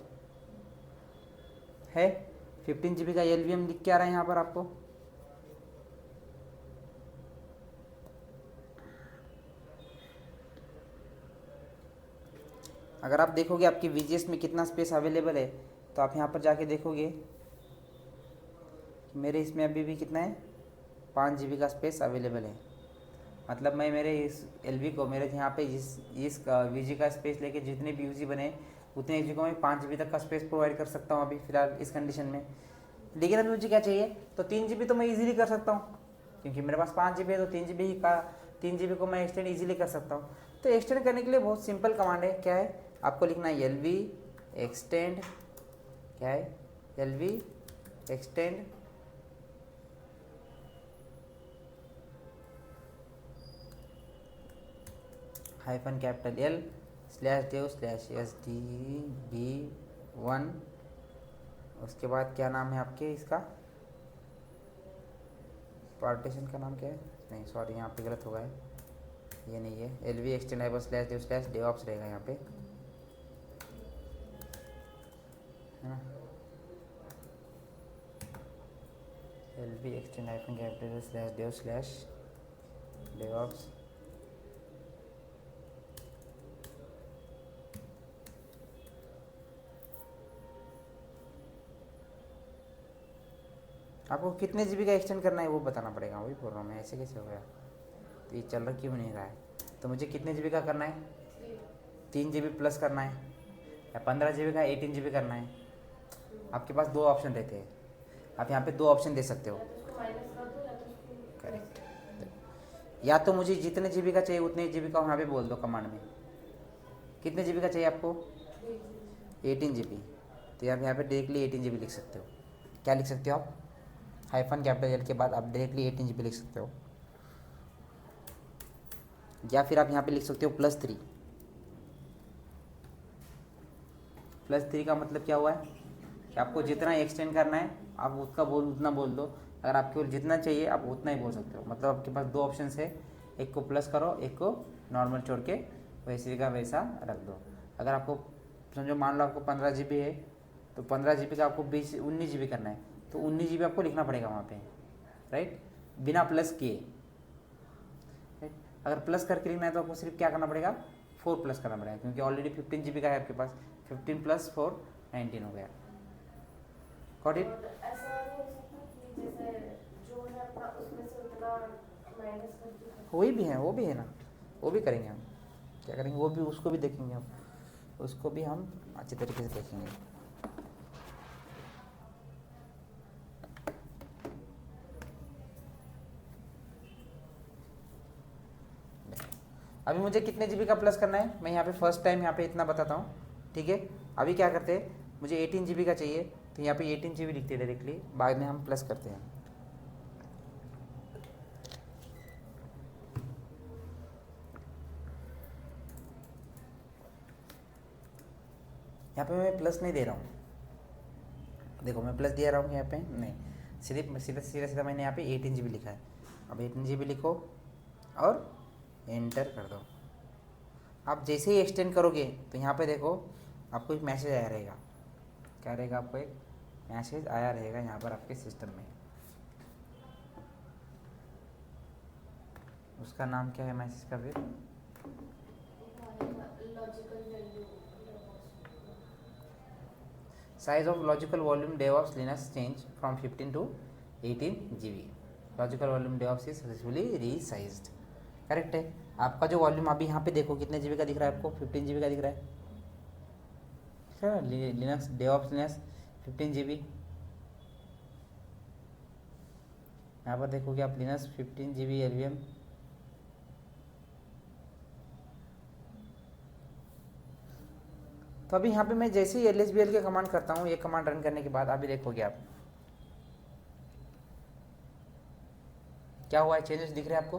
है 15 GB का एल वी एम लिख के आ रहा है यहाँ पर आपको। अगर आप देखोगे आपकी VGS में कितना स्पेस अवेलेबल है, तो आप यहाँ पर जाके देखोगे मेरे इसमें अभी भी कितना है, 5 GB का स्पेस अवेलेबल है। मतलब मैं मेरे इस LV को, मेरे यहाँ पे इस VG का स्पेस लेके जितने भी यूजी बने उतने यूजी को मैं 5 GB तक का स्पेस प्रोवाइड कर सकता हूँ अभी फ़िलहाल इस कंडीशन में। लेकिन अभी मुझे क्या चाहिए, तो 3 GB तो मैं इजीली कर सकता हूँ, क्योंकि मेरे पास 5 GB है, तो 3 GB को मैं एक्सटेंड इजीली कर सकता हूँ। तो एक्सटेंड करने के लिए बहुत सिंपल कमांड है, क्या है, आपको लिखना है LV एक्सटेंड, क्या है, LV extend hyphen capital L /dev/sdb1। उसके बाद क्या नाम है आपके इसका, पार्टीशन का नाम क्या है, नहीं सॉरी यहाँ पे गलत होगा, ये नहीं है, LV एक्सटेंड -/dev/devops रहेगा यहाँ पे, है ना। LV extend hyphen capital /dev/devops। आपको कितने GB का एक्सटेंड करना है वो बताना पड़ेगा, वही बोल रहा हूँ मैं, ऐसे कैसे हो गया, तो ये चल रहा क्यों नहीं रहा है। तो मुझे कितने GB का करना है, 3 GB प्लस करना है, या 15 GB का 18 GB करना है। आपके पास दो ऑप्शन रहते हैं, आप यहाँ पे दो ऑप्शन दे सकते हो। करेक्ट, या तो मुझे जितने GB का चाहिए उतने GB का यहाँ पे बोल दो कमांड में। कितने GB का चाहिए आपको, 18 GB, तो आप यहाँ पे डायरेक्टली 18 GB लिख सकते हो। क्या लिख सकते हो आप, हाइफन कैपिटल L के बाद आप डायरेक्टली 18 GB लिख सकते हो, या फिर आप यहाँ पे लिख सकते हो +3। +3 का मतलब क्या हुआ है कि आपको जितना एक्सटेंड करना है आप उसका उतना बोल दो। अगर आपको जितना चाहिए आप उतना ही बोल सकते हो। मतलब आपके पास दो ऑप्शन है, एक को प्लस करो, एक को नॉर्मल छोड़ के वैसे का वैसा रख दो। अगर आपको समझो मान लो आपको 15 GB है, तो 15 GB का आपको 19 GB करना है, तो 19 GB आपको लिखना पड़ेगा वहाँ पे, राइट, बिना प्लस किए। राइट, अगर प्लस करके लिखना है तो आपको सिर्फ क्या करना पड़ेगा, 4 प्लस करना पड़ेगा, क्योंकि ऑलरेडी 15 GB का है आपके पास। 15 + 4 19 हो गया। Got it. वही भी है, वो भी है ना, वो भी करेंगे हम। क्या करेंगे, वो भी, उसको भी देखेंगे हम, उसको भी हम अच्छे तरीके से देखेंगे। अभी मुझे कितने GB का प्लस करना है, मैं यहाँ पे फर्स्ट टाइम यहाँ पे इतना बताता हूँ, ठीक है। अभी क्या करते हैं, मुझे 18 GB का चाहिए, तो यहाँ पे 18 GB लिखते हैं डायरेक्टली, बाद में हम प्लस करते हैं। यहाँ पे मैं प्लस नहीं दे रहा हूँ, देखो मैं प्लस दे रहा हूँ यहाँ पे नहीं, सिर्फ सीधा मैंने यहाँ पे 18 GB लिखा है। अब 18 GB लिखो और एंटर कर दो। आप जैसे ही एक्सटेंड करोगे तो यहाँ पे देखो आपको एक मैसेज आया रहेगा, क्या रहेगा, आपको एक मैसेज आया रहेगा यहाँ पर आपके सिस्टम में। उसका नाम क्या है मैसेज का, फिर size of logical volume DevOps Linux change from 15 to 18 GB। Logical volume DevOps is successfully resized. Correct है। आपका जो वॉल्यूम अभी यहाँ पे देखो कितने GB का दिख रहा है आपको, 15 GB का दिख रहा है, लिनक्स DevOps Linux 15 GB। यहाँ पर देखोगे आप लिनक्स 15 GB LVM। तो अभी यहाँ पे मैं जैसे ही LSBL के कमांड करता हूँ, ये कमांड रन करने के बाद अभी देखोगे आप क्या हुआ है, चेंजेस दिख रहे हैं आपको।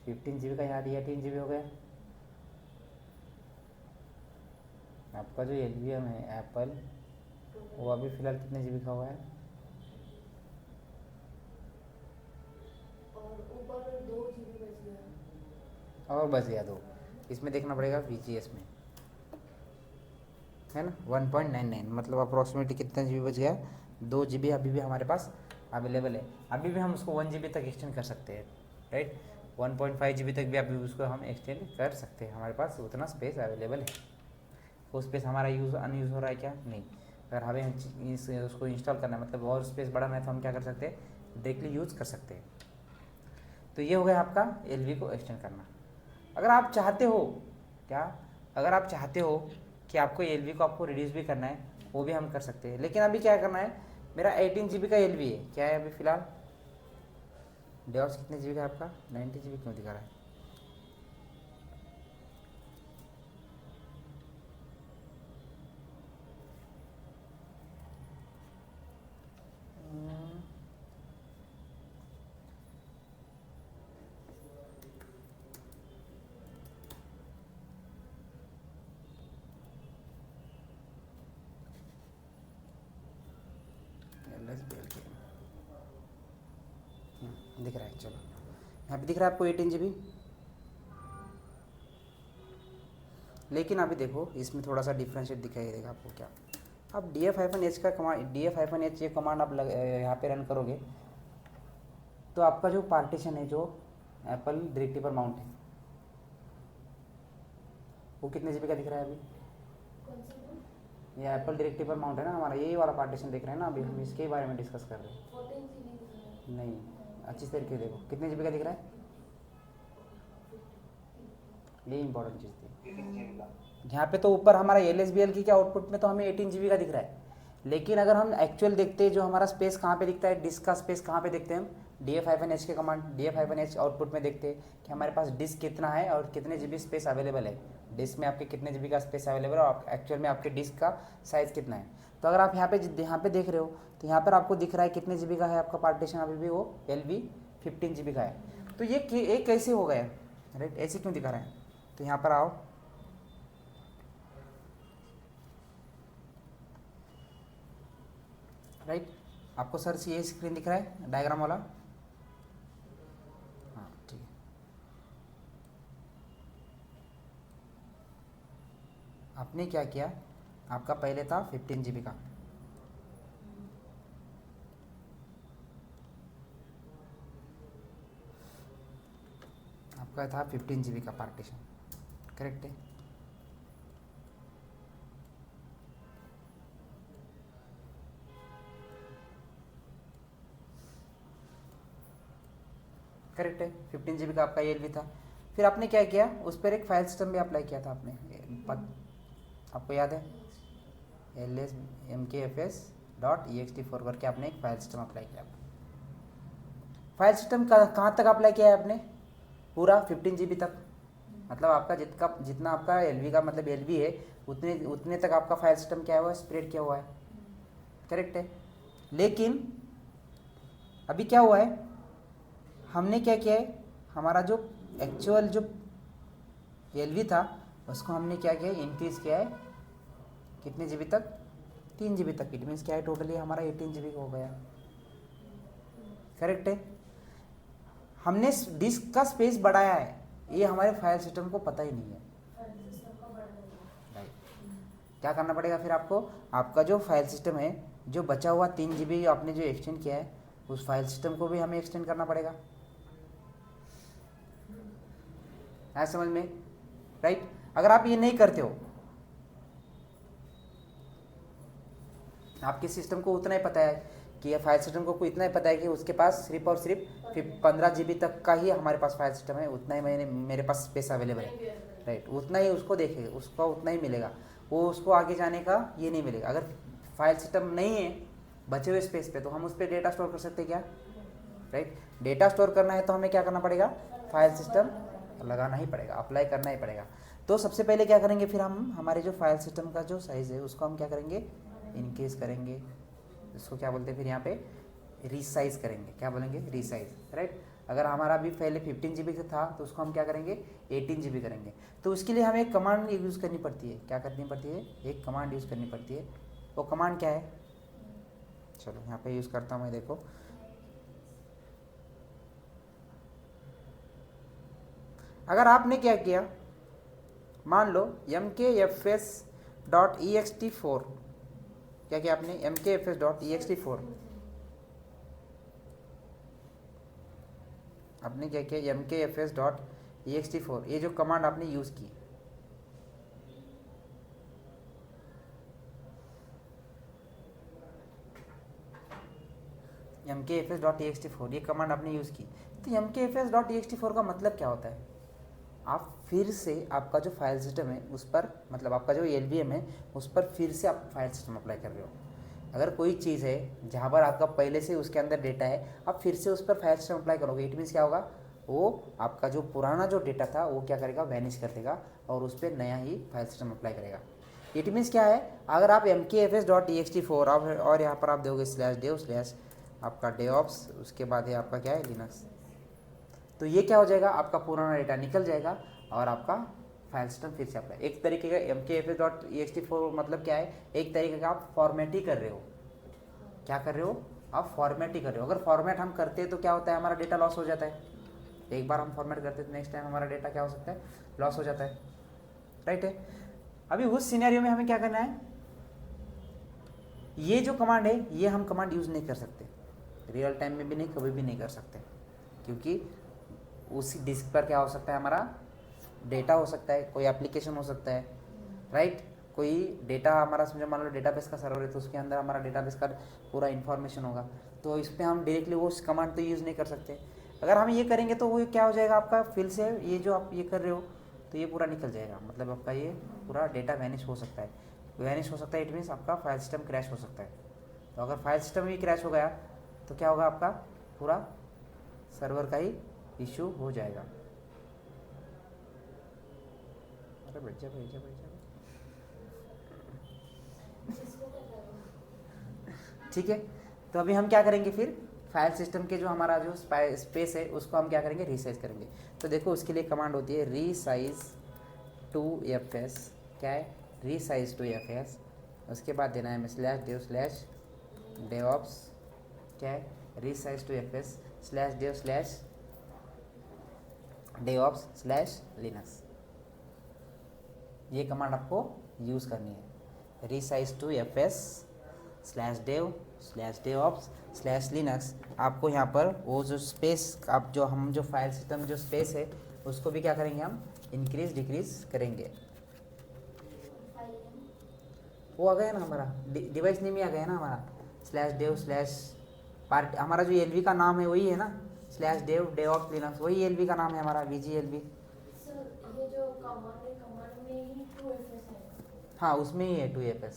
15 GB का यहाँ 18 GB हो गया, आपका जो एलवीएम है एप्पल, वो अभी फ़िलहाल कितने जीबी का हुआ है? और ऊपर 2 GB बच गया। और बच गया 2। इसमें देखना पड़ेगा VGS में, है ना, 1.99, मतलब अप्रोक्सीमेटली कितना जीबी बच गया? 2 जीबी अभी भी हमारे पास अवेलेबल है। अभी भी हम उसको 1 जीबी तक एक्सटेंड कर सकते हैं, राइट। 1.5 जीबी तक भी अभी उसको हम एक्सटेंड कर सकते हैं, हमारे पास उतना स्पेस अवेलेबल है। वो स्पेस हमारा अनयूज़ हो रहा है क्या? नहीं। अगर हमें उसको इंस्टॉल करना है, मतलब और स्पेस बढ़ाना है, तो हम क्या कर सकते हैं? डायरेक्टली यूज़ कर सकते हैं। तो ये हो गया आपका एलवी को एक्सटेंड करना। अगर आप चाहते हो क्या, अगर आप चाहते हो कि आपको एलवी को आपको रिड्यूस भी करना है, वो भी हम कर सकते हैं। लेकिन अभी क्या करना है, मेरा 18 जीबी का एलवी है, क्या है अभी फ़िलहाल? डेट्स कितने जीबी का है आपका? 90 जीबी क्यों दिखा रहा है? दिख रहा है, चलो यहाँ पे दिख रहा है आपको 18 जीबी। लेकिन अभी देखो इसमें थोड़ा सा डिफ्रेंशिएट दिखाई देगा आपको। क्या, अब df-h का कमांड, df-h ये कमांड आप यहाँ पे रन करोगे, तो आपका जो पार्टीशन है, जो एप्पल डायरेक्टरी पर माउंट है, वो कितने जीबी का दिख रहा है अभी? कौन सा वो? ये एप्पल डायरेक्टरी पर माउंट है ना हमारा, यही वाला पार्टीशन देख रहे हैं ना, अभी हम इसके बारे में डिस्कस कर रहे हैं। 14 GB दिख रहा है। नहीं, अच्छी तरीके से देखो कितने जीबी का दिख रहा है, ये इंपॉर्टेंट चीज़ थी। यहाँ पे तो ऊपर हमारा LSBL की क्या आउटपुट में तो हमें 18 जीबी का दिख रहा है, लेकिन अगर हम एक्चुअल देखते हैं जो हमारा स्पेस कहाँ पे दिखता है, डिस्क का स्पेस कहाँ पे देखते हैं हम, df-h के कमांड df-h आउटपुट में देखते हैं कि हमारे पास डिस्क कितना है और कितने जीबी स्पेस अवेलेबल है, डिस्क में आपके कितने जीबी का स्पेस अवेलेबल है और एक्चुअल में आपके डिस्क का साइज़ कितना है। तो अगर आप यहाँ पे देख रहे हो, तो यहाँ पर आपको दिख रहा है कितने जीबी का है आपका पार्टीशन अभी भी, वो LV 15 जीबी का है। तो ये कैसे हो गया, राइट, ऐसे क्यों दिखा रहा है? तो यहाँ पर आओ, राइट, आपको सर ये स्क्रीन दिख रहा है डायग्राम वाला? हाँ ठीक है। आपने क्या किया, आपका पहले था 15 जीबी का, आपका था 15 जीबी का पार्टीशन, करेक्ट है? करेक्ट है, 15 जीबी का आपका एलवी था। फिर आपने क्या किया, उस पर एक फाइल सिस्टम भी अप्लाई किया था आपने, आपको याद है, LSMKFS.ext4 करके आपने एक फाइल सिस्टम अप्लाई किया। फाइल सिस्टम कहाँ तक अप्लाई किया है आपने? पूरा 15 जीबी तक, मतलब आपका जितना आपका एलवी का मतलब एलवी है, उतने तक आपका फाइल सिस्टम क्या हुआ है, स्प्रेड किया हुआ है, करेक्ट है। लेकिन अभी क्या हुआ है, हमने क्या किया है, हमारा जो एक्चुअल जो एलवी था उसको हमने क्या किया है, इंक्रीज़ किया है कितने जीबी तक, 3 जीबी तक। इट मीन्स क्या है, टोटली हमारा 18 जीबी हो गया, करेक्ट है। हमने डिस्क का स्पेस बढ़ाया है, ये हमारे फाइल सिस्टम को पता ही नहीं है, राइट। क्या करना पड़ेगा फिर आपको, आपका जो फाइल सिस्टम है, जो बचा हुआ 3 जीबी आपने जो एक्सटेंड किया है, उस फाइल सिस्टम को भी हमें एक्सटेंड करना पड़ेगा, है समझ में, राइट। अगर आप ये नहीं करते हो, आपके सिस्टम को उतना ही पता है कि ये फाइल सिस्टम को इतना ही पता है कि उसके पास सिर्फ और सिर्फ 15 जीबी तक का ही हमारे पास फाइल सिस्टम है, उतना ही मेरे पास स्पेस अवेलेबल है, राइट, उतना ही उसको देखेगा, उसको उतना ही मिलेगा, वो उसको आगे जाने का ये नहीं मिलेगा। अगर फाइल सिस्टम नहीं है बचे हुए स्पेस पे, तो हम उस पर डेटा स्टोर कर सकते हैं क्या, राइट। डेटा स्टोर करना है तो हमें क्या करना पड़ेगा, फाइल सिस्टम लगाना ही पड़ेगा, अप्लाई करना ही पड़ेगा। तो सबसे पहले क्या करेंगे, फिर हम हमारे जो फाइल सिस्टम का जो साइज़ है उसको हम क्या करेंगे, इनक्रीज करेंगे, इसको क्या बोलते हैं फिर यहाँ पे रीसाइज करेंगे, क्या बोलेंगे, रीसाइज, राइट। अगर हमारा भी पहले 15 GB था तो उसको हम क्या करेंगे 18 GB करेंगे। तो उसके लिए हमें एक कमांड यूज़ करनी पड़ती है। क्या करनी पड़ती है? एक कमांड यूज़ करनी पड़ती है। वो कमांड क्या है? चलो यहाँ पे यूज़ करता हूँ मैं। देखो अगर आपने क्या किया, मान लो mkfs.ext4, क्या किया आपने? mkfs.ext4 आपने क्या किया? mkfs.ext4 ये जो कमांड आपने यूज़ की, mkfs.ext4 ये कमांड आपने यूज़ की। तो mkfs.ext4 का मतलब क्या होता है? आप फिर से आपका जो फाइल सिस्टम है उस पर, मतलब आपका जो LVM है उस पर फिर से आप फाइल सिस्टम अप्लाई कर रहे हो। अगर कोई चीज़ है जहाँ पर आपका पहले से उसके अंदर डेटा है, आप फिर से उस पर फाइल सिस्टम अप्लाई करोगे, इट मीन्स क्या होगा? वो आपका जो पुराना जो डेटा था वो क्या करेगा? वैनिश कर देगा और उस पर नया ही फाइल सिस्टम अप्लाई करेगा। इट मीन्स क्या है? अगर आप mkfs.ext4 और यहाँ पर आप दोगे /dev/ आपका DevOps, उसके बाद है आपका क्या है? लिनक्स। तो ये क्या हो जाएगा? आपका पुराना डेटा निकल जाएगा और आपका फाइल सिस्टम फिर से अप्लाई। एक तरीके का mkfs.ext4 मतलब क्या है? एक तरीके का आप फॉर्मेट ही कर रहे हो। क्या कर रहे हो? आप फॉर्मेट ही कर रहे हो। अगर फॉर्मेट हम करते हैं तो क्या होता है? हमारा डेटा लॉस हो जाता है। एक बार हम फॉर्मेट करते हैं तो नेक्स्ट टाइम हमारा डेटा क्या हो सकता है? लॉस हो जाता है, राइट है। अभी उस सिनेरियो में हमें क्या करना है? ये जो कमांड है ये हम कमांड यूज़ नहीं कर सकते, रियल टाइम में भी नहीं, कभी भी नहीं कर सकते, क्योंकि उसी डिस्क पर क्या हो सकता है? हमारा डेटा हो सकता है, कोई एप्लीकेशन हो सकता है, राइट। कोई डेटा हमारा, समझो मान लो डेटाबेस का सर्वर है तो उसके अंदर हमारा डेटाबेस का पूरा इन्फॉर्मेशन होगा, तो इस पर हम डायरेक्टली वो कमांड तो यूज़ नहीं कर सकते। अगर हम ये करेंगे तो वो क्या हो जाएगा? आपका फिर से ये जो आप ये कर रहे हो तो ये पूरा निकल जाएगा, मतलब आपका ये पूरा डेटा वैनिश हो सकता है। वैनिश हो सकता है, इट मीन्स आपका फाइल सिस्टम क्रैश हो सकता है। तो अगर फाइल सिस्टम ही क्रैश हो गया तो क्या होगा? आपका पूरा सर्वर का ही इशू हो जाएगा। अरे बैठ जा बैठ जा बैठ जा। जिसको कर रहा हूँ। ठीक है, तो अभी हम क्या करेंगे फिर? फाइल सिस्टम के जो हमारा जो स्पेस है उसको हम क्या करेंगे? रीसाइज करेंगे। तो देखो उसके लिए कमांड होती है रीसाइज टू fs। क्या है? Resize two fs। उसके बाद देना है हमें /dev/devops। क्या है? Resize two fs /dev/devops/linux। ये कमांड आपको यूज़ करनी है, रीसाइज टू fs/dev/devops/linux। आपको यहाँ पर वो जो स्पेस आप जो हम जो फाइल सिस्टम जो स्पेस है उसको भी क्या करेंगे? हम इंक्रीज डिक्रीज करेंगे। फाइल नेम वो आ गया ना हमारा डिवाइस नेम ही आ गया ना हमारा, /dev/part। हमारा जो LV का नाम है वही है ना, /dev/devops/linux, वही LV का नाम है हमारा, VGLV। सर, ये जो कमांड है, कमांड में ही 2fs है। हाँ उसमें ही है 2fs,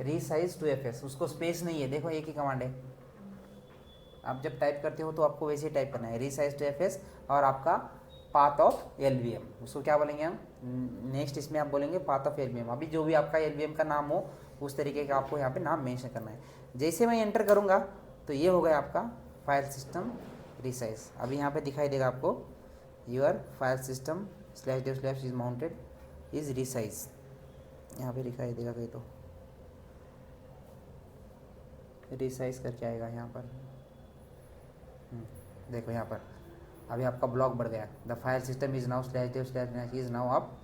रीसाइज 2fs, उसको स्पेस नहीं है। देखो एक ही कमांड है, आप जब टाइप करते हो तो आपको वैसे ही टाइप करना है रीसाइज 2fs और आपका पाथ ऑफ LVM, उसको क्या बोलेंगे हम? नेक्स्ट इसमें आप बोलेंगे पाथ ऑफ LVM। अभी जो भी आपका LVM का नाम हो उस तरीके का आपको यहाँ पे नाम मेंशन करना है। जैसे मैं एंटर करूँगा तो ये हो गया आपका फाइल सिस्टम रीसाइज। अभी यहाँ पे दिखाई देगा आपको your file system /dev/ is mounted is resize, यहाँ पे दिखाई देगा कहीं तो रीसाइज करके आएगा यहाँ पर। देखो यहाँ पर अभी आपका ब्लॉक बढ़ गया, the file system is now /dev/linux is now up.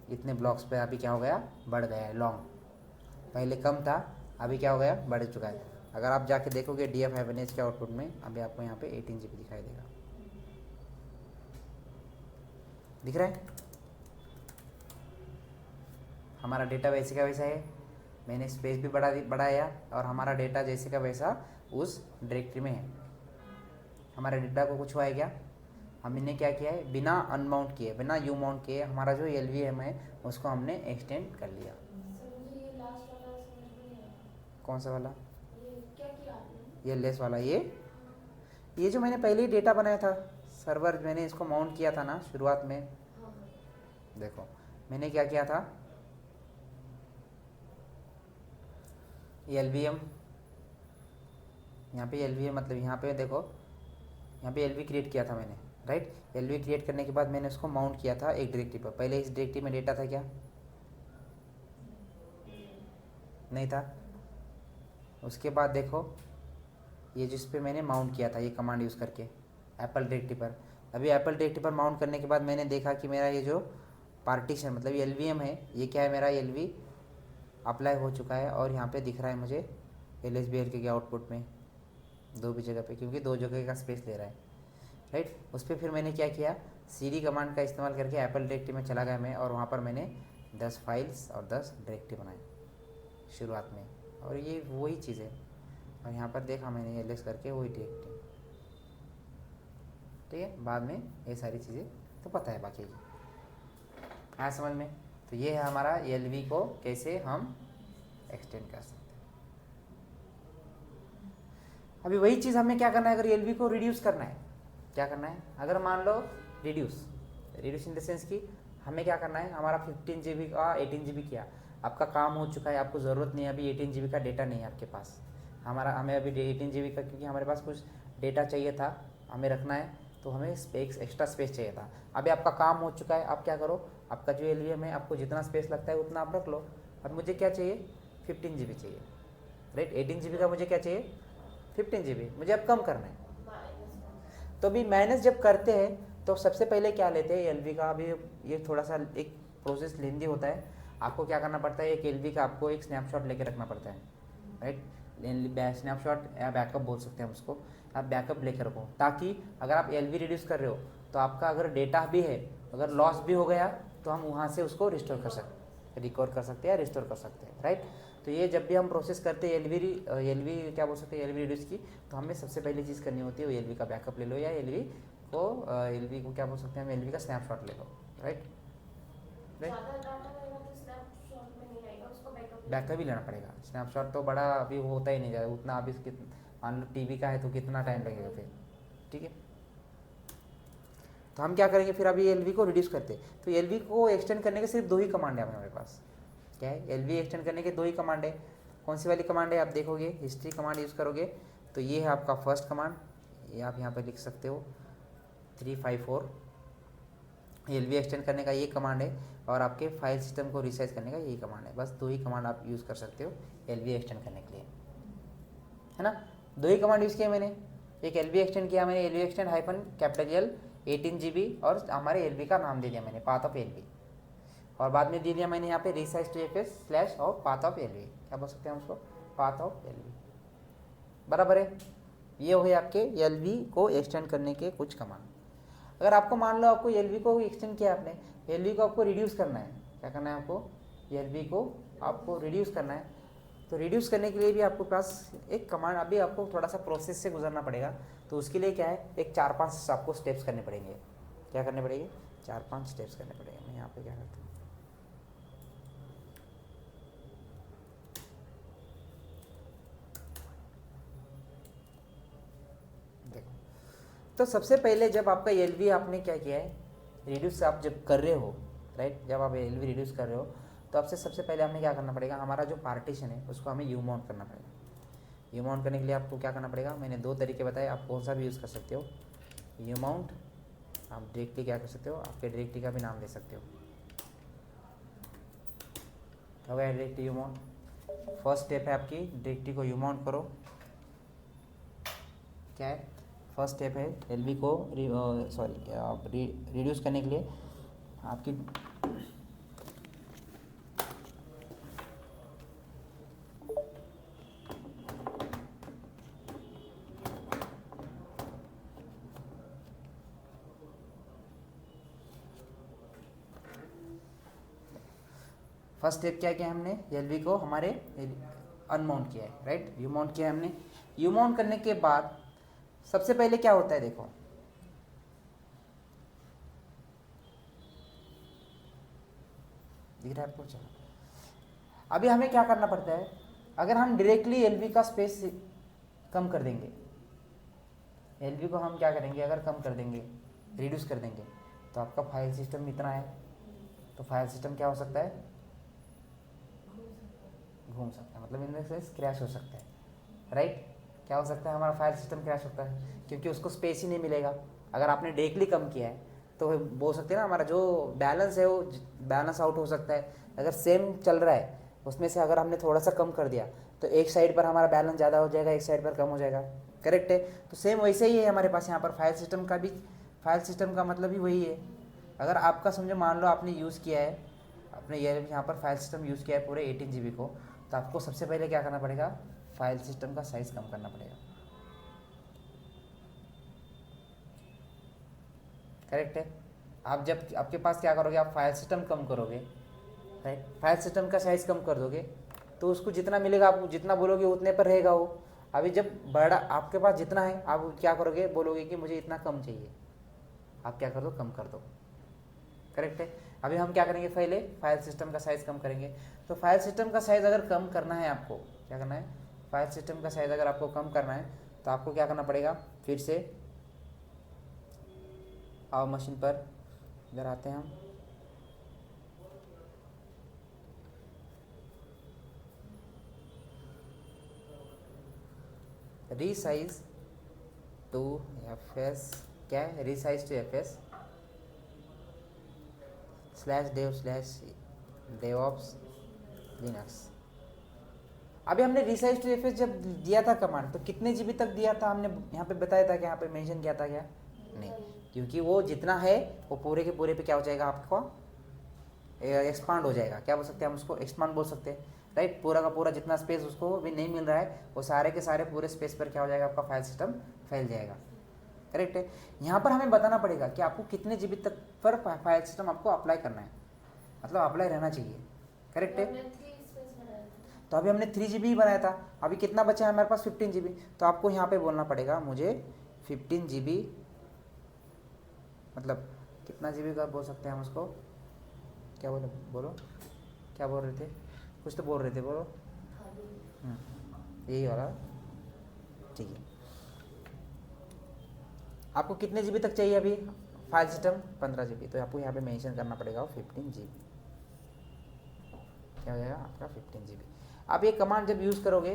इतने ब्लॉक्स पे अभी क्या हो गया? बढ़ गया है लॉन्ग, पहले कम था अभी क्या हो गया? बढ़ चुका है। अगर आप जाके देखोगे DF-H के आउटपुट में अभी आपको यहाँ पे 18 GB दिखाई देगा, दिख रहा है? हमारा डेटा वैसे का वैसा है, मैंने स्पेस भी बढ़ाया और हमारा डेटा जैसे का वैसा उस डायरेक्टरी में है। हमारे डेटा को कुछ हुआ है क्या? हमने क्या किया है? बिना अनमाउंट किए, बिना यू माउंट किए हमारा जो LVM है उसको हमने एक्सटेंड कर लिया। सर, मुझे ये लास्ट वाला समझ में नहीं आया। कौन सा वाला? ये क्या किया आपने? ये लेस वाला, ये जो मैंने पहले ही डेटा बनाया था सर्वर, मैंने इसको माउंट किया था ना शुरुआत में। हाँ। देखो मैंने क्या किया था, LVM, यहाँ पे LVM मतलब यहाँ पे देखो यहाँ पे एल क्रिएट किया था मैंने, राइट। एल क्रिएट करने के बाद मैंने उसको माउंट किया था एक डायरेक्टरी पर। पहले इस डायरेक्टरी में डेटा था क्या? नहीं था। उसके बाद देखो ये जिस पे मैंने माउंट किया था ये कमांड यूज़ करके एप्पल डायरेक्टरी पर। अभी एप्पल डायरेक्टरी पर माउंट करने के बाद मैंने देखा कि मेरा ये जो पार्टीशन मतलब एल है ये क्या है, मेरा एल अप्लाई हो चुका है और यहाँ पे दिख रहा है मुझे LSBL के आउटपुट में दो भी जगह पे, क्योंकि दो जगह का स्पेस ले रहा है, राइट। उस पर फिर मैंने क्या किया, CD कमांड का इस्तेमाल करके एप्पल डायरेक्टरी में चला गया मैं, और वहाँ पर मैंने 10 फाइल्स और 10 डायरेक्टरी बनाए शुरुआत में, और ये वही चीज़ है। और यहाँ पर देखा मैंने LS करके वही डायरेक्टरी, ठीक है। बाद में ये सारी चीज़ें तो पता है बाकी की, हाँ समझ में। तो ये है हमारा LV को कैसे हम एक्सटेंड कर सकते हैं। अभी वही चीज़ हमें क्या करना है, अगर LV को रिड्यूस करना है, क्या करना है, अगर मान लो रिड्यूस इन द सेंस कि हमें क्या करना है, हमारा 15 GB का 18 GB किया, आपका काम हो चुका है, आपको ज़रूरत नहीं है अभी 18 GB का डेटा नहीं है आपके पास। हमें अभी 18 GB का, क्योंकि हमारे पास कुछ डेटा चाहिए था हमें रखना है, तो हमें स्पेस एक्स्ट्रा स्पेस चाहिए था। अभी आपका काम हो चुका है, आप क्या करो, आपका जो LVM है आपको जितना स्पेस लगता है उतना आप रख लो। अब मुझे क्या चाहिए, 15 GB चाहिए, राइट। 18 GB का मुझे क्या चाहिए, 15 GB, मुझे अब कम करना है। तो अभी माइनस जब करते हैं तो सबसे पहले क्या लेते हैं LV का। अभी ये थोड़ा सा एक प्रोसेस लेंदी होता है, आपको क्या करना पड़ता है, एक LV का आपको एक स्नैपशॉट लेके रखना पड़ता है, राइट। स्नैपशॉट या बैकअप बोल सकते हैं हम उसको, आप बैकअप लेकर रखो, ताकि अगर आप LV रिड्यूस कर रहे हो तो आपका अगर डेटा भी है, अगर लॉस भी हो गया तो हम वहाँ से उसको रिस्टोर कर सकते, रिकवर कर सकते हैं या रिस्टोर कर सकते हैं, राइट। तो ये जब भी हम प्रोसेस करते हैं LV क्या बोल सकते हैं, LV रिड्यूस की, तो हमें सबसे पहली चीज़ करनी होती है वो LV का बैकअप ले लो, या LV को क्या बोल सकते हैं, हम LV का स्नैपशॉट ले लो, राइट। बैकअप ही लेना पड़ेगा, स्नैपशॉट तो बड़ा अभी होता ही नहीं जाएगा उतना। अभी मान लो TV का है तो कितना टाइम लगेगा फिर, ठीक है। तो हम क्या करेंगे फिर, अभी LV को रिड्यूस करते हैं, तो LV को एक्सटेंड करने के सिर्फ दो ही कमांड है हमारे पास। क्या है, LV एक्सटेंड करने के दो ही कमांड है। कौन सी वाली कमांड है, आप देखोगे हिस्ट्री कमांड यूज़ करोगे तो ये है आपका फर्स्ट कमांड, ये आप यहाँ पर लिख सकते हो 354। LV एक्सटेंड करने का ये कमांड है, और आपके फाइल सिस्टम को रिसाइज करने का यही कमांड है। बस दो ही कमांड आप यूज़ कर सकते हो LV एक्सटेंड करने के लिए, है ना। दो ही कमांड यूज़ किया मैंने, एक LV एक्सटेंड किया मैंने, LV एक्सटेंड -L 18 GB, और हमारे LV का नाम दे दिया मैंने पाथ ऑफ LV, और बाद में दे दिया मैंने यहाँ पे resize two FS / path of LV, क्या बोल सकते हैं उसको, पाथ ऑफ LV, बराबर है। ये हो गए आपके LV को एक्सटेंड करने के कुछ कमांड। अगर आपको मान लो आपको LV को एक्सटेंड किया आपने, LV को आपको रिड्यूस करना है, क्या करना है आपको, LV को आपको रिड्यूस करना है, तो रिड्यूस करने के लिए भी आपके पास एक कमांड, अभी आपको थोड़ा सा प्रोसेस से गुजरना पड़ेगा। तो उसके लिए क्या है, एक 4-5 आपको स्टेप्स करने पड़ेंगे। क्या करने पड़ेंगे, 4-5 स्टेप्स करने पड़ेंगे। मैं यहाँ पे क्या करता हूँ, देखो। तो सबसे पहले जब आपका LV आपने क्या किया है, रिड्यूस आप जब कर रहे हो, राइट, जब आप LV रिड्यूस कर रहे हो तो आपसे सबसे पहले हमें क्या करना पड़ेगा, हमारा जो पार्टीशन है उसको हमें यू माउंट करना पड़ेगा। यू माउंट करने के लिए आपको क्या करना पड़ेगा, मैंने दो तरीके बताए, आप कौन सा भी यूज़ कर सकते हो। यू माउंट, आप डायरेक्टली क्या कर सकते हो, आपके डायरेक्टरी का भी नाम दे सकते हो। हो गया directory you mount. First step है आपकी, डायरेक्टरी को यू माउंट करो। क्या है फर्स्ट स्टेप है, LV को रिड्यूस करने के लिए आपकी फर्स्ट स्टेप क्या किया हमने, LV को हमारे अनमाउंट किया है, राइट, यू माउंट किया है हमने। यू माउंट करने के बाद सबसे पहले क्या होता है, देखो दिख रहा है आपको, चलो अभी हमें क्या करना पड़ता है, अगर हम डायरेक्टली LV का स्पेस कम कर देंगे, LV को हम क्या करेंगे, अगर कम कर देंगे, रिड्यूस कर देंगे, तो आपका फाइल सिस्टम इतना है, तो फाइल सिस्टम क्या हो सकता है, घूम सकता है, मतलब इन द सेंस क्रैश हो सकता है, राइट। क्या हो सकता है, हमारा फाइल सिस्टम क्रैश होता है, क्योंकि उसको स्पेस ही नहीं मिलेगा। अगर आपने डायरेक्टली कम किया है तो बोल सकते हैं ना, हमारा जो बैलेंस है वो बैलेंस आउट हो सकता है। अगर सेम चल रहा है उसमें से अगर हमने थोड़ा सा कम कर दिया तो एक साइड पर हमारा बैलेंस ज़्यादा हो जाएगा, एक साइड पर कम हो जाएगा। करेक्ट है। तो सेम वैसे ही है हमारे पास यहाँ पर फाइल सिस्टम का भी। फाइल सिस्टम का मतलब ही वही है। अगर आपका समझो मान लो आपने यूज़ किया है, आपने ये यहाँ पर फाइल सिस्टम यूज़ किया है पूरे 18 GB को, तो आपको सबसे पहले क्या करना पड़ेगा, फाइल सिस्टम का साइज़ कम करना पड़ेगा। करेक्ट है। आप जब आपके पास क्या करोगे, आप फाइल सिस्टम कम करोगे, राइट, फाइल सिस्टम का साइज़ कम कर दोगे तो उसको जितना मिलेगा आप जितना बोलोगे उतने पर रहेगा वो। अभी जब बड़ा आपके पास जितना है आप क्या करोगे, बोलोगे कि मुझे इतना कम चाहिए, आप क्या कर दो, कम कर दो। करेक्ट है। अभी हम क्या करेंगे, पहले फाइल सिस्टम का साइज़ कम करेंगे। तो फाइल सिस्टम का साइज़ अगर कम करना है आपको, क्या करना है, फाइल सिस्टम का साइज़ अगर आपको कम करना है तो आपको क्या करना पड़ेगा, फिर से आओ मशीन पर, इधर आते हैं हम, रीसाइज टू एफएस, क्या है, resize to FS /dev/devops Linux. अभी हमने रीसाइज टू एफएस जब दिया था कमांड तो कितने जीबी तक दिया था, हमने यहाँ पे बताया था, क्या यहाँ पे मेंशन किया था क्या, नहीं, क्योंकि वो जितना है वो पूरे के पूरे पे क्या हो जाएगा, आपको एक्सपांड हो जाएगा। क्या बोल सकते हैं हम उसको, एक्सपांड बोल सकते हैं, राइट। पूरा का पूरा जितना स्पेस उसको भी नहीं मिल रहा है वो सारे के सारे पूरे स्पेस पर क्या हो जाएगा, आपका फाइल सिस्टम फैल जाएगा। करेक्ट है। यहाँ पर हमें बताना पड़ेगा कि आपको कितने जीबी तक पर फाइल सिस्टम आपको अप्लाई करना है, मतलब अप्लाई रहना चाहिए। करेक्ट है। तो अभी हमने 3 GB बनाया था, अभी कितना बचा है हमारे पास, 15 GB। तो आपको यहाँ पे बोलना पड़ेगा मुझे 15 GB, मतलब कितना GB का बोल सकते हैं हम उसको, क्या बोलो बोलो, क्या बोल रहे थे, कुछ तो बोल रहे थे, बोलो। यही वाला, ठीक है। आपको कितने जीबी तक चाहिए अभी फाइल सिस्टम, 15 GB। तो आपको यहाँ पे मेंशन करना पड़ेगा 15 GB, क्या हो जाएगा आपका 15 GB। आप ये कमांड जब यूज़ करोगे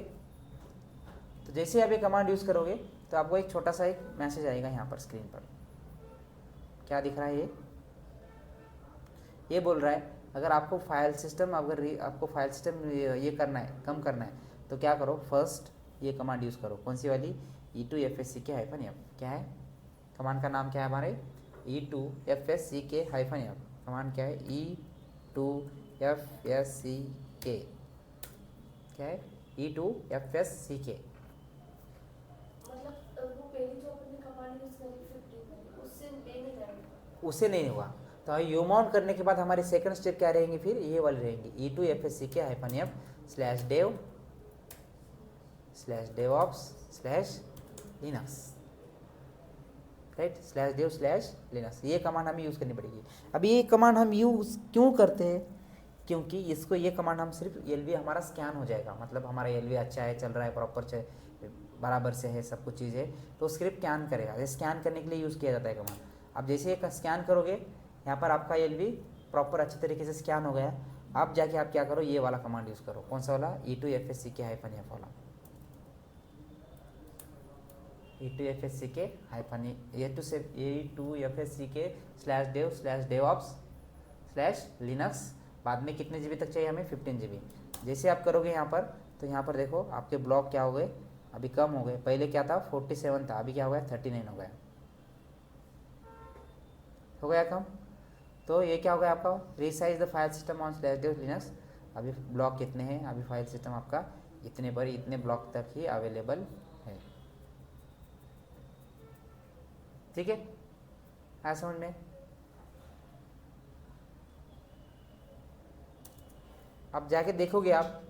तो जैसे आप ये कमांड यूज़ करोगे तो आपको एक छोटा सा एक मैसेज आएगा यहाँ पर स्क्रीन पर, क्या दिख रहा है, ये बोल रहा है अगर आपको फाइल सिस्टम, अगर आपको फाइल सिस्टम ये करना है, कम करना है, तो क्या करो, फर्स्ट ये कमांड यूज़ करो। कौन सी वाली, E2FSCK-F, क्या है कमांड का नाम, क्या है हमारे, E2FSCK-F। कमांड क्या है, E2FSCK, क्या है, E2FSCK। मतलब वो पहली जो अपने कमांड यूज करी 15 उससे नहीं जाएगा, उससे नहीं हुआ तो यू माउंट करने के बाद हमारे सेकंड स्टेप क्या रहेंगी, फिर ये वाली रहेंगी, E2FSCK-F/dev/devops/linux, राइट, /dev/linux। ये कमांड हमें यूज़ करनी पड़ेगी। अभी ये कमांड हम यूज़ क्यों करते हैं, क्योंकि इसको, ये कमांड हम सिर्फ एलवी हमारा स्कैन हो जाएगा, मतलब हमारा एलवी अच्छा है, चल रहा है, प्रॉपर बराबर से है, सब कुछ चीज़ है, तो स्क्रिप्ट स्कैन करेगा। ये स्कैन करने के लिए यूज़ किया जाता है कमांड। अब जैसे एक स्कैन करोगे, यहाँ पर आपका एलवी प्रॉपर अच्छे तरीके से स्कैन हो गया, अब जाके आप क्या करो, ये वाला कमांड यूज़ करो। कौन सा वाला, E2FSCK-F वाला, E2FSCK-E2FSCK/dev/devops/linux। बाद में कितने जीबी तक चाहिए हमें, 15 GB। जैसे आप करोगे यहाँ पर, तो यहाँ पर देखो आपके ब्लॉक क्या हो गए, अभी कम हो गए। पहले क्या था, 47 था, अभी क्या हो गया, 39 हो गया, कम। तो ये क्या हो गया आपका, resize the file system on /dev/linux। अभी ब्लॉक कितने हैं, अभी फाइल सिस्टम आपका इतने पर, इतने ब्लॉक तक ही अवेलेबल है। ठीक है, आया समझ में। अब जाके देखोगे आप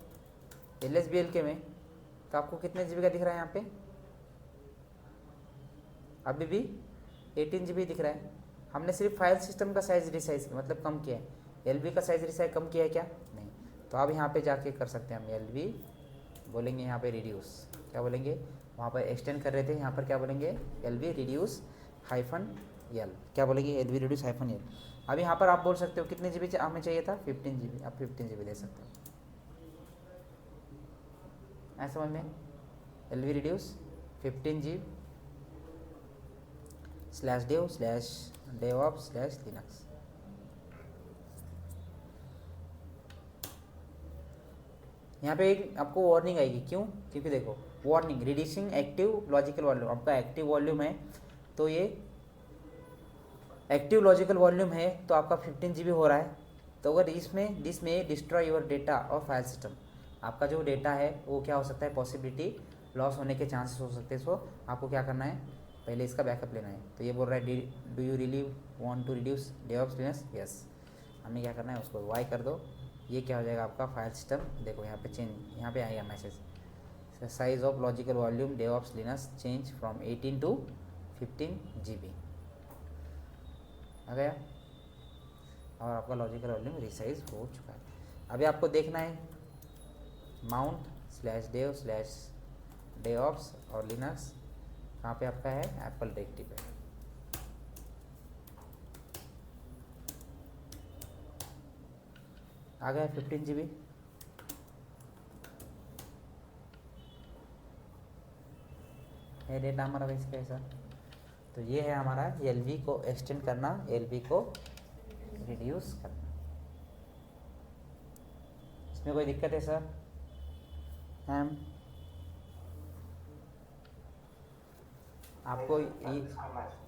LSBLK में, तो आपको कितने जीबी का दिख रहा है यहाँ पे, अभी भी 18 GB दिख रहा है। हमने सिर्फ फाइल सिस्टम का साइज रिसाइज मतलब कम किया है, एलवी का साइज रिसाइज कम किया है क्या, नहीं। तो अब यहाँ पे जाके कर सकते हैं हम, एलवी बोलेंगे यहाँ पे रिड्यूस, क्या बोलेंगे, वहाँ पर एक्सटेंड कर रहे थे, यहाँ पर क्या बोलेंगे, एलवी रिड्यूस -L, क्या बोलेंगे, एलवी रिड्यूस -L। अब यहाँ पर आप बोल सकते हो कितने जीबी हमें चाहिए था, 15 GB, आप 15 GB दे सकते हो। ऐसा समझ में, एलवी रिड्यूस 15G /dev/devops/linux। यहाँ पे एक आपको वार्निंग आएगी, क्यों? क्योंकि देखो warning reducing active logical volume, आपका एक्टिव वॉल्यूम है तो ये एक्टिव लॉजिकल वॉल्यूम है तो आपका 15 GB हो रहा है। तो अगर इसमें दिस में डिस्ट्रॉय योर डेटा और फाइल सिस्टम, आपका जो डेटा है वो क्या हो सकता है, पॉसिबिलिटी लॉस होने के चांसेस हो सकते हैं। सो आपको क्या करना है, पहले इसका बैकअप लेना है। तो ये बोल रहा है do you really want to reduce DevOps Linux? Yes, हमें क्या करना है, उसको वाई कर दो। ये क्या हो जाएगा आपका फाइल सिस्टम, देखो यहाँ पे चेंज, यहाँ पे आएगा message size of logical volume DevOps Linux change from 18 to 15 GB आ गया, और आपका लॉजिकल वॉल्यूम रिसाइज हो चुका है। अभी आपको देखना है mount/dev/devops और लिनक्स कहाँ पे आपका है, एप्पल डायरेक्टरी पे। आ गया 15 GB। है डेटा हमारा वैसे कैसा, तो ये है हमारा एलवी को एक्सटेंड करना, एलवी को रिड्यूस करना। इसमें कोई दिक्कत है सर? मैम आपको ये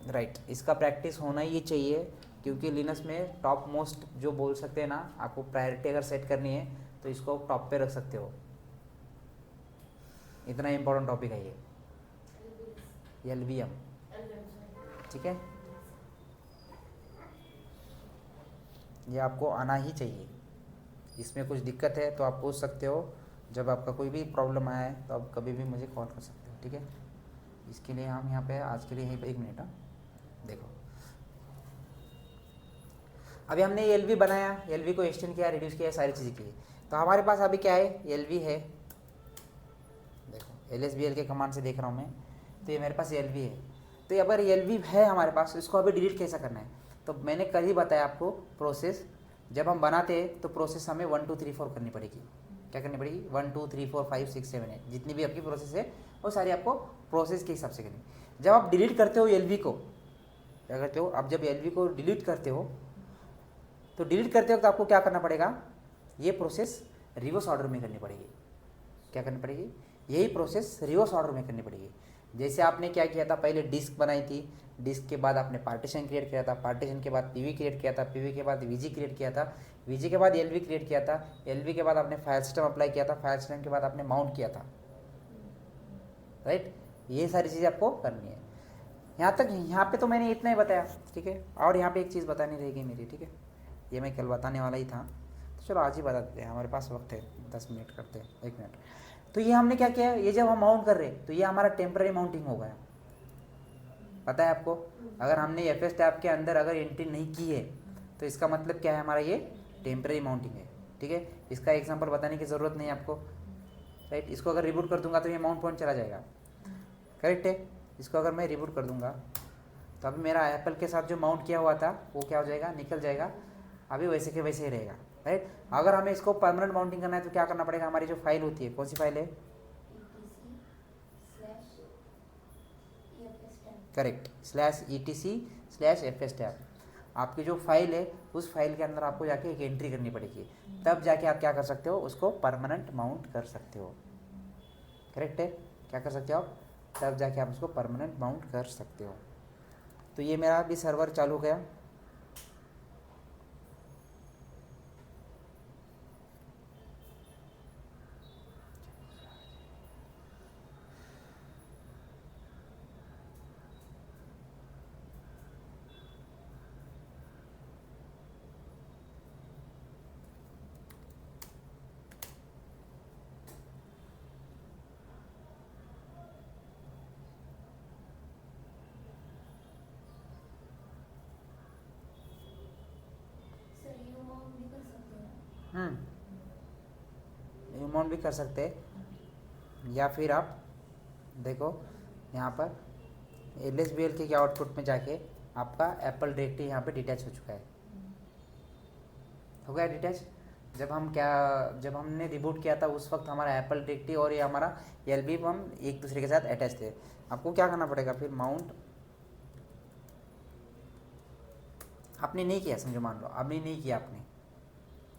राइट, इसका प्रैक्टिस होना ही चाहिए, क्योंकि लिनक्स में टॉप मोस्ट जो बोल सकते हैं ना, आपको प्रायोरिटी अगर सेट करनी है तो इसको टॉप पे रख सकते हो। इतना इम्पोर्टेंट टॉपिक है ये एलवीएम, ठीक है, ये आपको आना ही चाहिए। इसमें कुछ दिक्कत है तो आप पूछ सकते हो, जब आपका कोई भी प्रॉब्लम आया है तो आप कभी भी मुझे कॉल कर सकते हो, ठीक है। इसके लिए हम यहाँ पे आज के लिए यहीं पे 1 मिनट, देखो अभी हमने एलवी बनाया, एलवी को एक्सटेंड किया, रिड्यूस किया, सारी चीज़ें की। तो हमारे पास अभी क्या है, एलवी है, देखो LSBL के कमांड से देख रहा हूँ मैं, तो ये मेरे पास एलवी है। तो अगर एलवी है हमारे पास, इसको अभी डिलीट कैसा करना है, तो मैंने कल ही बताया आपको प्रोसेस। जब हम बनाते हैं तो प्रोसेस हमें 1 2 3 4 करनी पड़ेगी। क्या करनी पड़ेगी, 1 2 3 4 5 6 7 8 जितनी भी आपकी प्रोसेस है वो सारी आपको प्रोसेस के हिसाब से करनी। जब आप डिलीट करते हो एलवी को, क्या करते हो, अब जब एलवी को डिलीट करते हो तो डिलीट करते वक्त आपको क्या करना पड़ेगा, ये प्रोसेस रिवर्स ऑर्डर में करनी पड़ेगी। क्या करनी पड़ेगी, यही प्रोसेस रिवर्स ऑर्डर में करनी पड़ेगी। जैसे आपने क्या किया था, पहले डिस्क बनाई थी, डिस्क के बाद आपने पार्टीशन क्रिएट किया था, पार्टीशन के बाद पीवी क्रिएट किया था, पीवी के बाद वीजी क्रिएट किया था, वीजी के बाद एलवी क्रिएट किया था, एलवी के बाद आपने फाइल सिस्टम अप्लाई किया था, फाइल सिस्टम के बाद आपने माउंट किया था, राइट। ये सारी चीज़ें आपको करनी है। यहाँ तक, यहाँ पे तो मैंने इतना ही बताया, ठीक है। और यहाँ पे एक चीज़ बतानी रहेगी मेरी, ठीक है, ये मैं कल बताने वाला ही था, तो चलो आज ही बता देते हैं, हमारे पास वक्त है, 10 मिनट करते हैं, 1 मिनट। तो ये हमने क्या किया, ये जब हम माउंट कर रहे हैं तो ये हमारा टेम्पररी माउंटिंग हो गया, पता है आपको। अगर हमने FS टैब के अंदर अगर एंट्री नहीं की है तो इसका मतलब क्या है, हमारा ये टेम्पररी माउंटिंग है, ठीक है। इसका एग्जांपल बताने की ज़रूरत नहीं है आपको, राइट। इसको अगर रिबूट कर दूंगा तो ये माउंट पॉइंट चला जाएगा, करेक्ट है। इसको अगर मैं रिबूट कर दूंगा तो अभी मेरा एप्पल के साथ जो माउंट किया हुआ था वो क्या हो जाएगा, निकल जाएगा, अभी वैसे के वैसे ही रहेगा, राइट। अगर हमें इसको परमानेंट माउंटिंग करना है तो क्या करना पड़ेगा, हमारी जो फाइल होती है, कौन सी फाइल है, करेक्ट, /etc/fs टैब। आपकी जो फाइल है उस फाइल के अंदर आपको जाके एक एंट्री करनी पड़ेगी, तब जाके आप क्या कर सकते हो, उसको परमानेंट माउंट कर सकते हो, करेक्ट है। क्या कर सकते हो आप, तब जाके आप उसको परमानेंट माउंट कर सकते हो। तो ये मेरा भी सर्वर चालू हो गया, माउंट भी कर सकते हैं। या फिर आप देखो यहाँ पर LSBL के आउटपुट में जाके आपका एप्पल डायरेक्टरी यहाँ पे डिटैच हो चुका है, हो गया डिटैच। जब हमने रिबूट किया था उस वक्त हमारा एप्पल डायरेक्टरी और ये हमारा एल हम एक दूसरे के साथ अटैच थे। आपको क्या करना पड़ेगा फिर, माउंट आपने नहीं किया, समझो मान लो आपने नहीं किया, आपने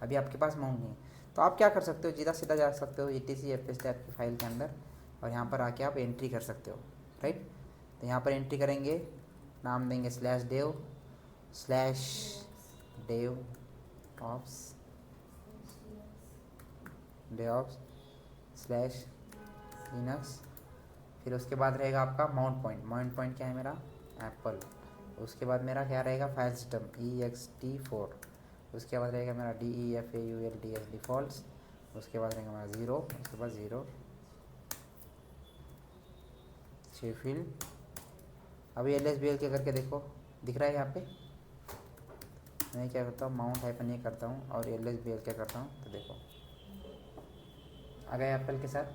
अभी आपके पास माउंट नहीं है, तो आप क्या कर सकते हो, सीधा सीधा जा सकते हो etc fs टैब की फाइल के अंदर और यहाँ पर आके आप एंट्री कर सकते हो, राइट। तो यहाँ पर एंट्री करेंगे, नाम देंगे /dev DevOps /Linux। फिर उसके बाद रहेगा आपका माउंट पॉइंट क्या है मेरा, एप्पल। उसके बाद मेरा क्या रहेगा, फाइल सिस्टम ext4। उसके बाद रहेगा मेरा DEFAULTS डिफ़ॉल्ट्स। उसके बाद रहेगा मेरा 0, उसके बाद 0 शेफील्ड। अभी LSBL के करके देखो, दिख रहा है यहाँ पे। मैं क्या करता हूँ, माउंट हाइफन ये करता हूँ और LSBL क्या करता हूँ, तो देखो आ गया एप्पल के साथ।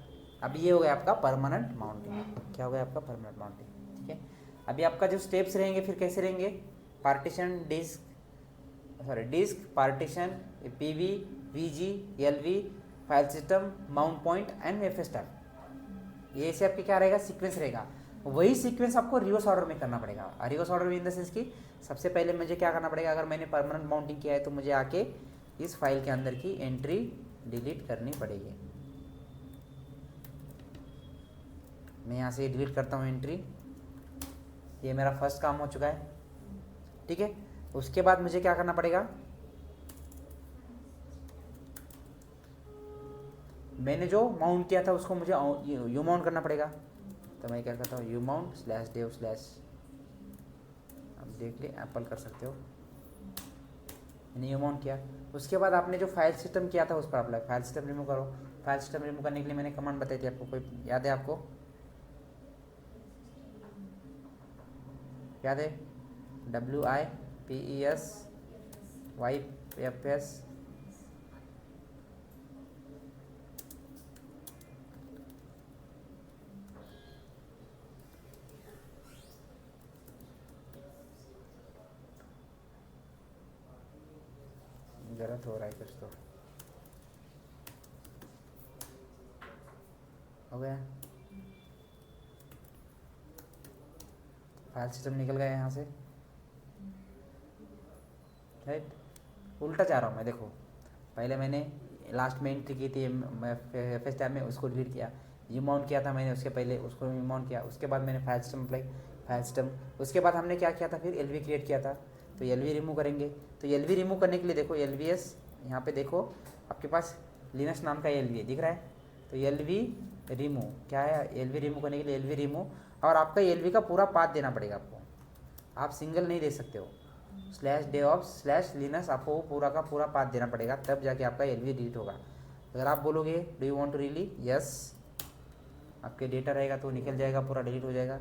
अब ये हो गया आपका परमानेंट माउंटिंग। क्या हो गया आपका परमानेंट माउंटिंग, ठीक है। अभी आपका जो स्टेप्स रहेंगे फिर कैसे रहेंगे, partition disk partition PV VG LV file system mount point and FS tab. ये से आपके क्या रहेगा, सीक्वेंस रहेगा। वही सीक्वेंस आपको रिवर्स ऑर्डर में करना पड़ेगा। रिवर्स ऑर्डर में इन द सेंस की सबसे पहले मुझे क्या करना पड़ेगा, अगर मैंने परमानेंट माउंटिंग किया है तो मुझे आके इस फाइल के अंदर की एंट्री डिलीट करनी पड़ेगी। मैं यहाँ से डिलीट करता हूँ एंट्री, ये मेरा फर्स्ट काम हो चुका है, ठीक है। उसके बाद मुझे क्या करना पड़ेगा, मैंने जो माउंट किया था उसको मुझे यू माउंट करना पड़ेगा। तो मैं क्या करता हूँ, यू माउंट /dev/ अब देख ले एप्पल कर सकते हो, मैंने यू माउंट किया। उसके बाद आपने जो फाइल सिस्टम किया था उस पर अप्लाई, फाइल सिस्टम रिमूव करो। फाइल सिस्टम रिमूव करने के लिए मैंने कमांड बताई थी आपको, कोई याद है आपको, याद है, WIPES गलत हो रहा है कुछ, तो हो गया, फाइल सिस्टम निकल गया यहाँ से, राइट। उल्टा चाह रहा हूँ मैं, देखो पहले मैंने लास्ट में एंट्री की थी FS टैब में, उसको डिलीट किया, यू माउंट किया था मैंने, उसके पहले उसको यू माउंट किया, उसके बाद मैंने file system apply, file system. उसके बाद हमने क्या किया था, फिर LV क्रिएट किया था, तो LV रिमूव करेंगे। तो LV रिमूव करने के लिए देखो LVS, यहाँ पे देखो आपके पास लिनक्स नाम का LV दिख रहा है, तो LV रिमूव क्या है, LV रिमूव करने के लिए LV रिमूव, और आपका LV का पूरा पाथ देना पड़ेगा आपको, आप सिंगल नहीं दे सकते हो, /devops/linux आपको पूरा का पूरा पाथ देना पड़ेगा, तब जाके आपका LV डिलीट होगा। अगर आप बोलोगे do you want to really, yes, आपके डेटा रहेगा तो निकल जाएगा, पूरा डिलीट हो जाएगा।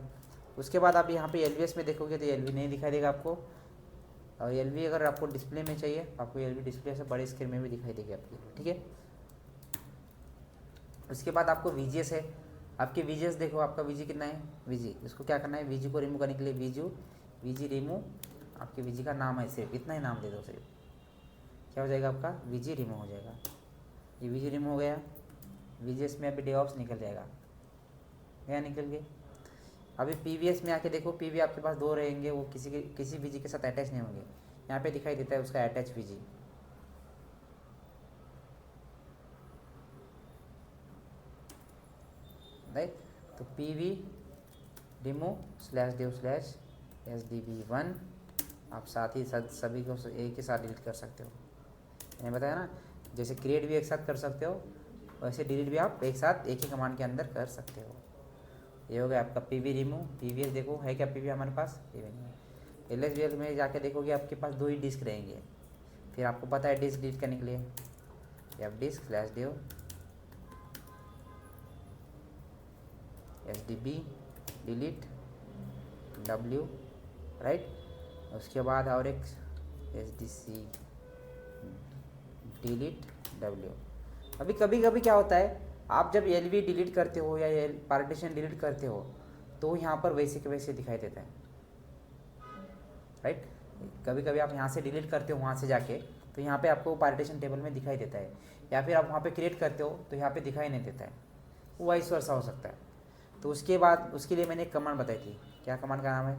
उसके बाद आप यहाँ पे LVS में देखोगे तो LV नहीं दिखाई देगा आपको, और LV अगर आपको डिस्प्ले में चाहिए आपको LV डिस्प्ले से बड़े स्क्रीन में भी दिखाई देगी आपकी, ठीक है। उसके बाद आपको VGS है, आपके VGS देखो, आपका VG कितना है, VG, इसको क्या करना है, VG को रिमूव करने के लिए VG रिमूव, आपके VG का नाम है सिर्फ, इतना ही नाम दे दो सिर्फ, क्या हो जाएगा आपका VG रिमूव हो जाएगा। ये VG रिमूव हो गया, VGS में अभी DevOps निकल जाएगा, क्या निकल गए। अभी PVS में आके देखो, PV आपके पास 2 रहेंगे, वो किसी VG के साथ अटैच नहीं होंगे, यहाँ पे दिखाई देता है उसका अटैच VG, राइट। तो PV रिमूव /dev/sdb1 आप साथ ही साथ सभी को एक ही साथ डिलीट कर सकते हो, मैंने बताया ना, जैसे क्रिएट भी एक साथ कर सकते हो वैसे डिलीट भी आप एक साथ एक ही कमांड के अंदर कर सकते हो। ये हो गया आपका PV रिमूव। PVS देखो है क्या PV हमारे पास, PV नहीं है। LSBL में जाके देखोगे आपके पास 2 ही डिस्क रहेंगे, फिर आपको पता है डिस्क डिलीट करने के लिए fdisk/dev sdb delete w, right. उसके बाद और एक sdc डिलीट w। अभी कभी कभी क्या होता है, आप जब LV डिलीट करते हो या पार्टीशन डिलीट करते हो तो यहाँ पर वैसे के वैसे दिखाई देता है, राइट। कभी कभी आप यहाँ से डिलीट करते हो, वहाँ से जाके तो यहाँ पे आपको पार्टीशन टेबल में दिखाई देता है, या फिर आप वहाँ पे क्रिएट करते हो तो यहाँ पे दिखाई नहीं देता है, वो वाइस वर्सा हो सकता है। तो उसके बाद उसके लिए मैंने एक कमांड बताई थी, क्या कमांड का नाम है?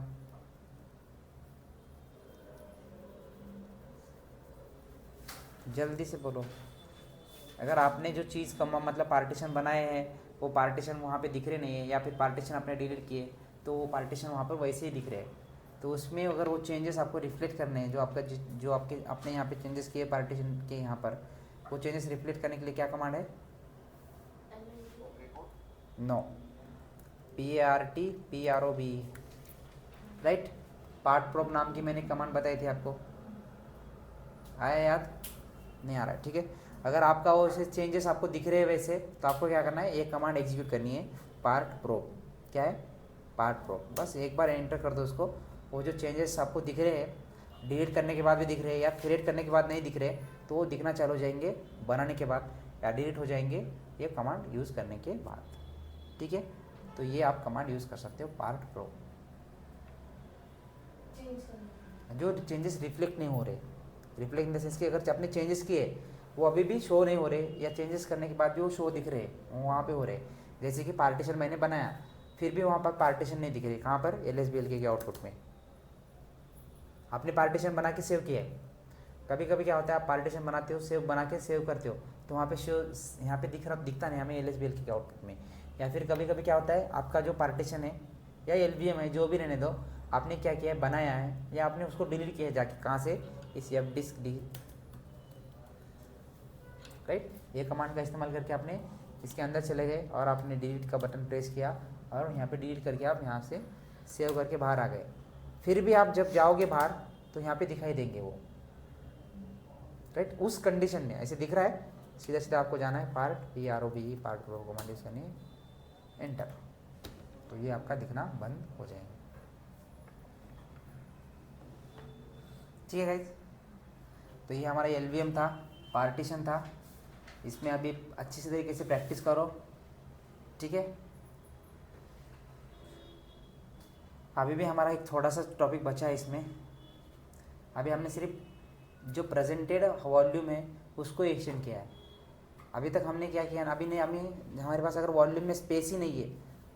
जल्दी से बोलो। अगर आपने जो चीज़ मतलब पार्टीशन बनाए हैं वो पार्टीशन वहाँ पे दिख रहे नहीं है, या फिर पार्टीशन आपने डिलीट किए तो वो पार्टीशन वहाँ पर वैसे ही दिख रहे हैं, तो उसमें अगर वो चेंजेस आपको रिफ्लेक्ट करने हैं, जो आपके आपने यहाँ पे चेंजेस किए पार्टीशन के यहाँ पर, वो चेंजेस रिफ्लेक्ट करने के लिए क्या कमांड है? No, PARTPROB, right. Part probe नाम की मैंने कमांड बताई थी आपको, आया याद? नहीं आ रहा है, ठीक है। अगर आपका वो से चेंजेस आपको दिख रहे हैं वैसे, तो आपको क्या करना है, एक कमांड एग्जीक्यूट करनी है, पार्ट प्रोब। क्या है? Part probe. बस एक बार एंटर कर दो उसको, वो जो चेंजेस आपको दिख रहे हैं डिलीट करने के बाद भी दिख रहे हैं या क्रिएट करने के बाद नहीं दिख रहे, तो वो दिखना चालू हो जाएंगे बनाने के बाद, या डिलीट हो जाएंगे ये कमांड यूज़ करने के बाद, ठीक है। तो ये आप कमांड यूज़ कर सकते हो, पार्ट प्रोब। चेंज करना। जो चेंजेस रिफ्लेक्ट नहीं हो रहे, रिफ्लेक्ट इन द सेंस कि अगर आपने चेंजेस किए वो अभी भी शो नहीं हो रहे, या चेंजेस करने के बाद जो शो दिख रहे वो वहाँ पे हो रहे। जैसे कि पार्टीशन मैंने बनाया फिर भी वहाँ पर पार्टीशन नहीं दिख रही, कहाँ पर? LSBLK के आउटपुट में। आपने पार्टीशन बना के सेव किया है, कभी कभी क्या होता है आप पार्टीशन बनाते हो, सेव बना के सेव करते हो, तो वहाँ पे यहाँ पे दिखता नहीं हमें LSBLK के आउटपुट में। या फिर कभी कभी क्या होता है आपका जो पार्टीशन है या LVM है, जो भी रहने दो, आपने क्या किया है, बनाया है, या आपने उसको डिलीट किया है जाके, कहाँ से? इस FDisk डी, राइट। ये कमांड का इस्तेमाल करके आपने इसके अंदर चले गए और आपने डिलीट का बटन प्रेस किया और यहाँ पे डिलीट करके आप यहाँ से सेव करके बाहर आ गए। फिर भी आप जब जाओगे बाहर तो यहाँ पे दिखाई देंगे वो, राइट। उस कंडीशन में ऐसे दिख रहा है, सीधा सीधा आपको जाना है part PROB, part probe command use करनी है, एंटर, तो ये आपका दिखना बंद हो जाएगा। ठीक है गाइस, तो ये हमारा LVM था, पार्टीशन था। इसमें अभी अच्छी से तरीके से प्रैक्टिस करो, ठीक है। अभी भी हमारा एक थोड़ा सा टॉपिक बचा है इसमें। अभी हमने सिर्फ जो प्रेजेंटेड वॉल्यूम है उसको एक्सटेंड किया है। अभी तक हमने क्या किया ना, अभी हमारे पास अगर वॉल्यूम में स्पेस ही नहीं है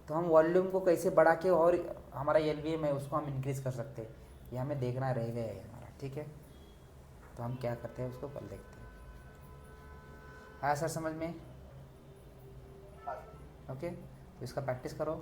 तो हम वॉल्यूम को कैसे बढ़ा के और हमारा LVM है उसको हम इंक्रीज़ कर सकते हैं, ये हमें देखना रहेगा है हमारा, ठीक है। तो हम क्या करते हैं उसको कल देखते हैं। आया सर समझ में? ओके, तो इसका प्रैक्टिस करो।